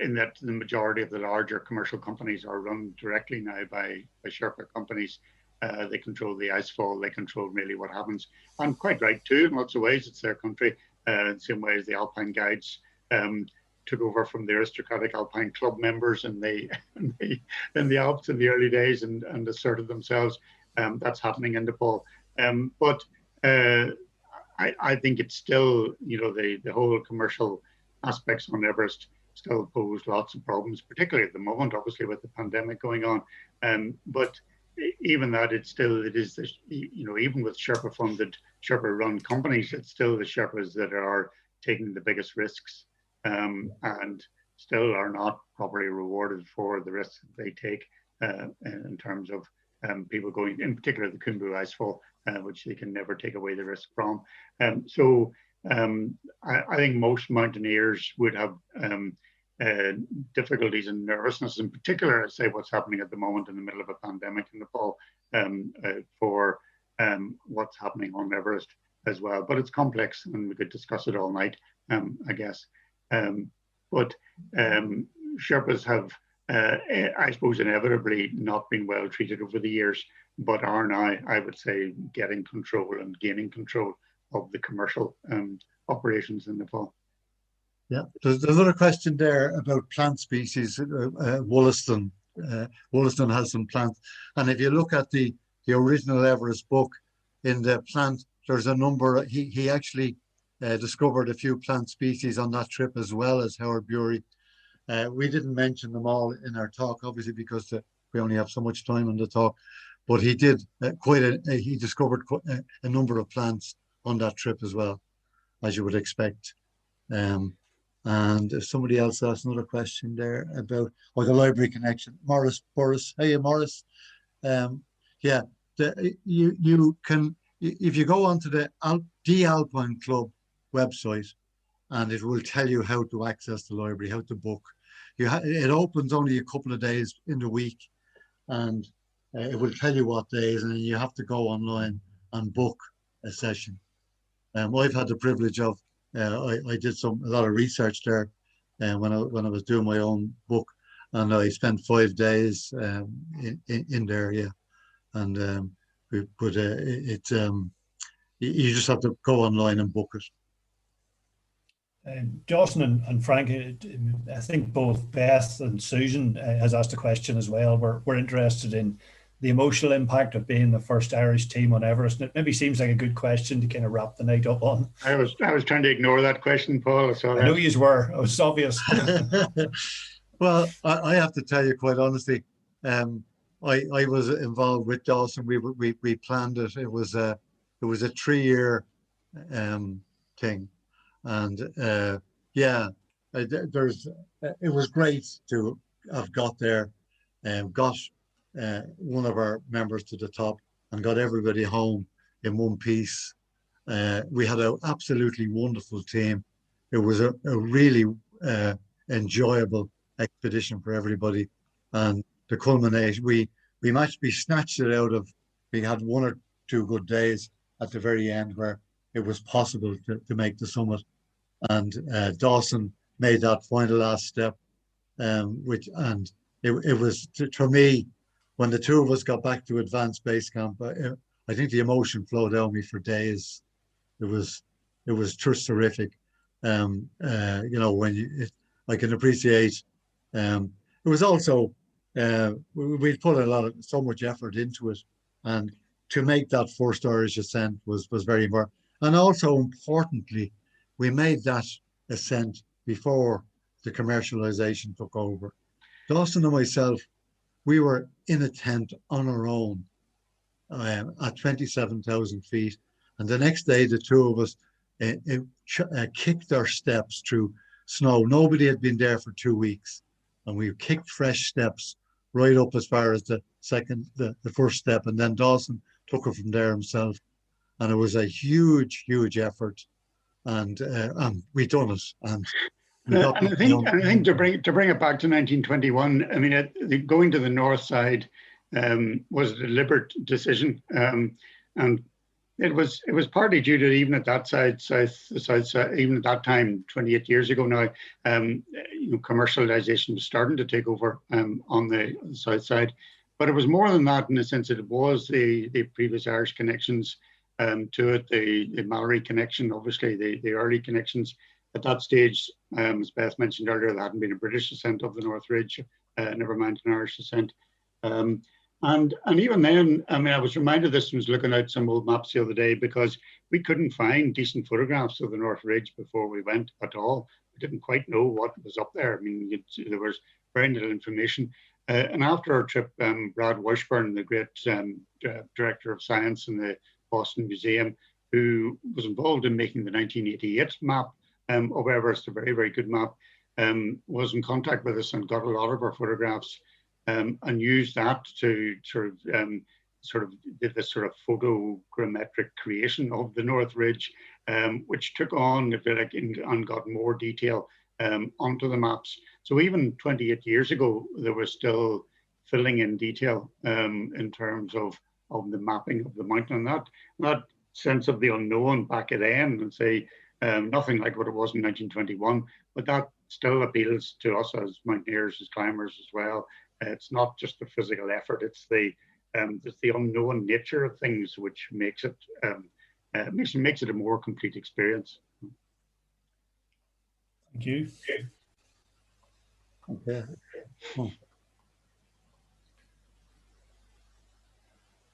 in that the majority of the larger commercial companies are run directly now by Sherpa companies. They control the icefall, they control really what happens, and quite right too, in lots of ways. It's their country, in the same way as the Alpine guides took over from the aristocratic Alpine Club members in the Alps in the early days and asserted themselves. That's happening in Nepal. But I think it's still, the whole commercial aspects on Everest still pose lots of problems, particularly at the moment, obviously with the pandemic going on. But even that, it is, even with Sherpa-funded, Sherpa-run companies, it's still the Sherpas that are taking the biggest risks and still are not properly rewarded for the risks that they take in terms of people going, in particular the Kundu icefall, which they can never take away the risk from. So I think most mountaineers would have difficulties and nervousness, in particular, say what's happening at the moment in the middle of a pandemic in Nepal, for what's happening on Everest as well. But it's complex, and we could discuss it all night, I guess. But Sherpas have, I suppose, inevitably not been well treated over the years, but are now, I would say, getting control and gaining control of the commercial operations in Nepal. Yeah, there's another question there about plant species. Wollaston. Wollaston has some plants, and if you look at the original Everest book, in the plant, there's a number. He actually discovered a few plant species on that trip, as well as Howard Brewery. We didn't mention them all in our talk, obviously, because we only have so much time on the talk. But he did he discovered a number of plants on that trip as well, as you would expect. And if somebody else asked another question there about the library connection, Boris. Hey, Morris. Yeah, you can, if you go onto the Alpine Club website, and it will tell you how to access the library, how to book. It opens only a couple of days in the week, and it will tell you what days, and you have to go online and book a session. I've had the privilege of, I did a lot of research there when I was doing my own book, and I spent 5 days in there, yeah. And you just have to go online and book it. Dawson and Frank, I think both Beth and Susan has asked a question as well. We're interested in the emotional impact of being the first Irish team on Everest. And it maybe seems like a good question to kind of wrap the night up on. I was trying to ignore that question, Paul. I know you were. It was obvious. Well, I have to tell you quite honestly, I was involved with Dawson. We planned it. It was a 3-year thing, and yeah, it was great to have got there and got one of our members to the top and got everybody home in one piece. We had an absolutely wonderful team. It was a really enjoyable expedition for everybody, and the culmination, we snatched it out of. We had 1 or 2 good days at the very end where it was possible to make the summit, and Dawson made that final last step, it was for me, when the 2 of us got back to advanced base camp, I think the emotion flowed down me for days. It was just terrific. You know, I can appreciate. It was also we put so much effort into it, and to make that first Irish ascent was very important. And also importantly, we made that ascent before the commercialization took over. Dawson and myself, we were in a tent on our own at 27,000 feet. And the next day, the 2 of us kicked our steps through snow. Nobody had been there for 2 weeks. And we kicked fresh steps right up as far as the first step. And then Dawson took it from there himself. And it was a huge, huge effort. And we done it. And I think to bring it back to 1921, I mean, going to the north side was a deliberate decision, and it was partly due to, even at that side, the south side, even at that time, 28 years ago now, commercialization was starting to take over on the south side, but it was more than that in the sense that it was the previous Irish connections to it, the Mallory connection, obviously the early connections. At that stage, as Beth mentioned earlier, there hadn't been a British ascent of the North Ridge, never mind an Irish ascent. And even then, I mean, I was reminded of this when I was looking at some old maps the other day, because we couldn't find decent photographs of the North Ridge before we went at all. We didn't quite know what was up there. I mean, there was very little information. And after our trip, Brad Washburn, the great director of science in the Boston Museum, who was involved in making the 1988 map of Everest, a very, very good map, was in contact with us and got a lot of our photographs and used that to sort of did this sort of photogrammetric creation of the North Ridge, which took on, if you like, and got more detail onto the maps. So even 28 years ago, there was still filling in detail in terms of the mapping of the mountain, and that sense of the unknown back at then, and say nothing like what it was in 1921, but that still appeals to us as mountaineers, as climbers as well. It's not just the physical effort; it's the unknown nature of things which makes it makes it a more complete experience. Thank you. Okay. Oh.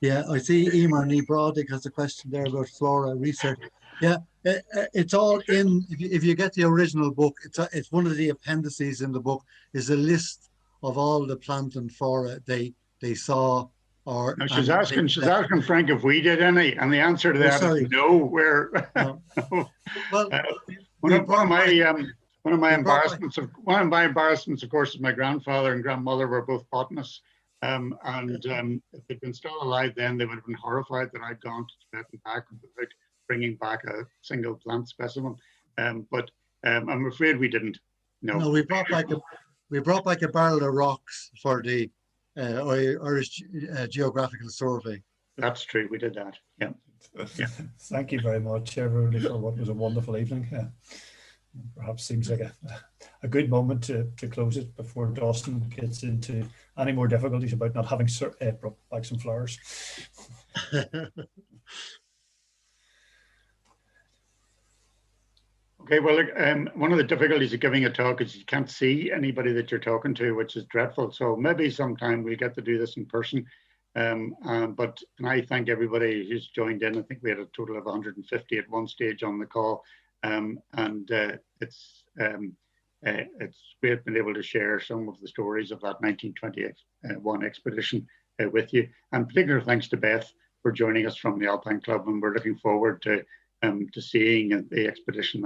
Yeah, I see Emer Niebrodig has a question there about flora research. Yeah, it's all in. If you get the original book, it's one of the appendices in the book is a list of all the plant and flora they saw. Or no, she's asking Frank if we did any, and the answer to that is no. We're no. Well, one of my embarrassments, of course, is my grandfather and grandmother were both botanists. If they'd been still alive then, they would have been horrified that I'd gone to Tibet and back without bringing back a single plant specimen. But I'm afraid we didn't. No, we brought back a barrel of rocks for the Irish Geographical Survey. That's true. We did that. Yeah. Yeah. Thank you very much, everybody, for what was a wonderful evening. Perhaps seems like a good moment to close it before Dawson gets into any more difficulties about not having brought back some flowers. Okay, well, look, one of the difficulties of giving a talk is you can't see anybody that you're talking to, which is dreadful. So maybe sometime we'll get to do this in person. But I thank everybody who's joined in. I think we had a total of 150 at one stage on the call. It's great being able to share some of the stories of that 1921 expedition with you. And particular thanks to Beth for joining us from the Alpine Club, and we're looking forward to seeing the expedition